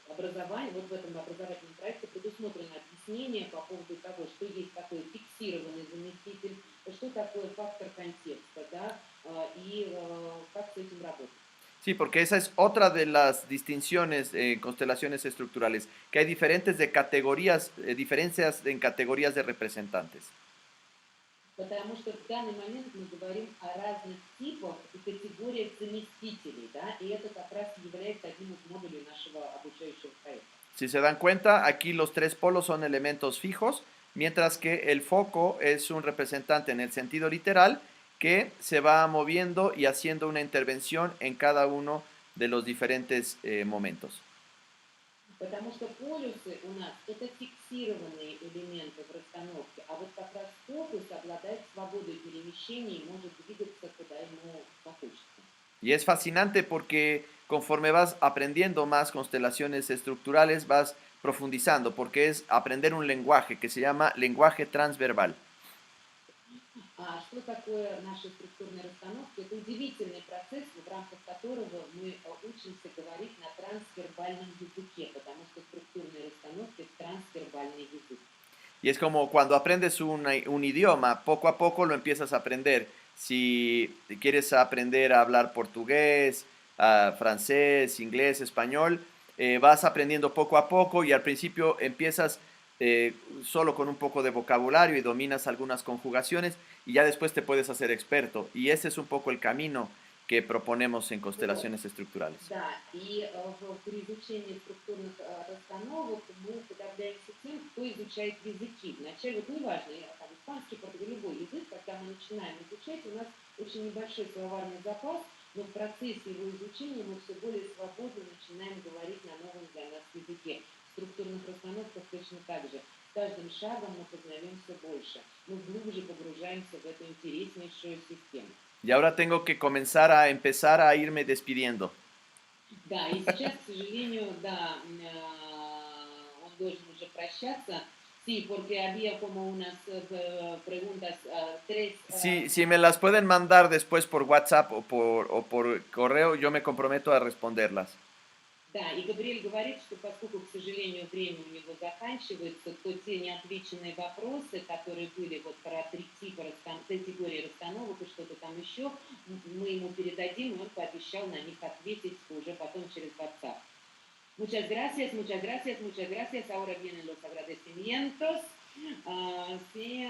образование, вот в этом образовательном проекте предусмотрено объяснение по поводу того, что есть такой фиксированный заместитель, что такое фактор контекста, да, и как с этим работать. Sí, porque esa es otra de las distinciones en constelaciones estructurales, que hay diferentes de categorías, diferencias en categorías de representantes. Потому что в данный момент мы говорим о разных типах и категориях заместителей, да, и это как раз является одним из модулей нашего обучающего проекта. Si se dan cuenta, aquí los 3 polos son elementos fijos, mientras que el foco es un representante en el sentido literal que se va moviendo y haciendo una intervención en cada uno de los diferentes momentos. Потому что полюсы у нас это фиксированные элементы в расстановке, а вот как раз фокус обладает свободой перемещения и может двигаться куда ему захочется. Y es fascinante porque conforme vas aprendiendo más constelaciones estructurales, vas profundizando, porque es aprender un lenguaje que se llama lenguaje transverbal. А что такое наши структурные расстановки? Это удивительный процесс, в рамках которого мы учимся говорить на трансвербальном языке, потому что структурные расстановки — это трансвербальный язык. Y es como cuando aprendes un idioma, poco a poco lo empiezas a aprender. Si quieres aprender a hablar portugués, francés, inglés, español, vas aprendiendo poco a poco y al principio empiezas solo con un poco de vocabulario y dominas algunas conjugaciones y ya después te puedes hacer experto. Y ese es un poco el camino que proponemos en constelaciones estructurales. Да, и при изучении структурных расстановок мы уподобляемся тем, кто изучает языки. Вначале, вот неважно, там, испанский, португальский, любой язык, когда мы начинаем изучать, у нас очень небольшой словарный запас, но в процессе его изучения мы все более свободно начинаем говорить на новом для нас языке. В структурных расстановках точно так же. С каждым шагом мы познаем все больше. Мы глубже погружаемся в эту интереснейшую систему. Y ahora tengo que empezar a irme despidiendo. Да, и сейчас, к сожалению, да, он должен уже прощаться. Sí, porque había como unas preguntas, tres. Si me las pueden mandar después por WhatsApp o por correo, yo me comprometo a responderlas. Да, и Габриэль говорит, что поскольку, к сожалению, время у него заканчивается, то те неотвеченные вопросы, которые были вот про 3 типа категории расстановок и что-то там еще, мы ему передадим, и он пообещал на них ответить уже потом через WhatsApp. Muchas gracias, muchas gracias, muchas gracias. Ahora vienen los agradecimientos. Sí,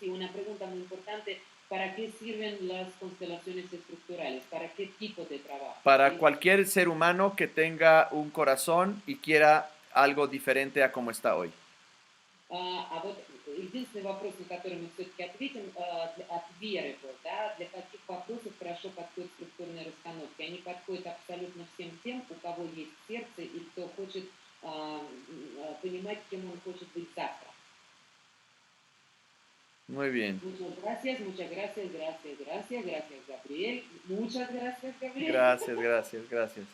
una pregunta muy importante. ¿Para qué sirven las constelaciones estructurales? ¿Para qué tipo de trabajo? Para cualquier ser humano que tenga un corazón y quiera algo diferente a como está hoy. А вот единственный вопрос, на который мы все-таки ответим, от Веры был, да, для каких вопросов хорошо подходят структурные расстановки? Они подходят абсолютно всем тем, у кого есть сердце и кто хочет понимать, кем он хочет быть завтра. Muy bien. Muchas gracias, gracias, gracias, Gabriel. Muchas gracias, Gabriel. Gracias, gracias, gracias.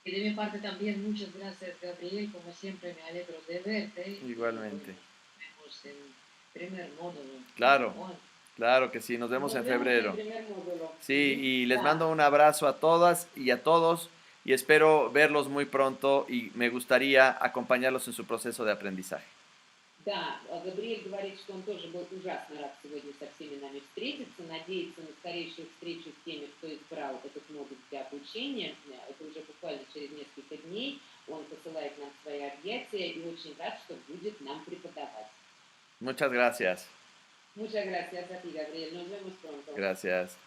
Y de mi parte también, muchas gracias, Gabriel. Como siempre, me alegro de verte. Igualmente. Nos vemos en primer módulo. Claro, claro que sí. Nos vemos en febrero. Sí, y les mando un abrazo a todas y a todos y espero verlos muy pronto y me gustaría acompañarlos en su proceso de aprendizaje. Да, Габриэль говорит, что он тоже был ужасно рад сегодня со всеми нами встретиться, надеется на скорейшую встречу с теми, кто избрал этот модуль для обучения. Это уже буквально через несколько дней. Он посылает нам свои объятия и очень рад, что будет нам преподавать. Muchas gracias. Muchas gracias a ti, Gabriel. Nos vemos pronto. Gracias.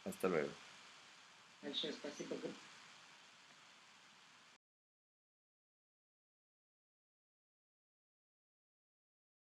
Hasta luego. Большое спасибо,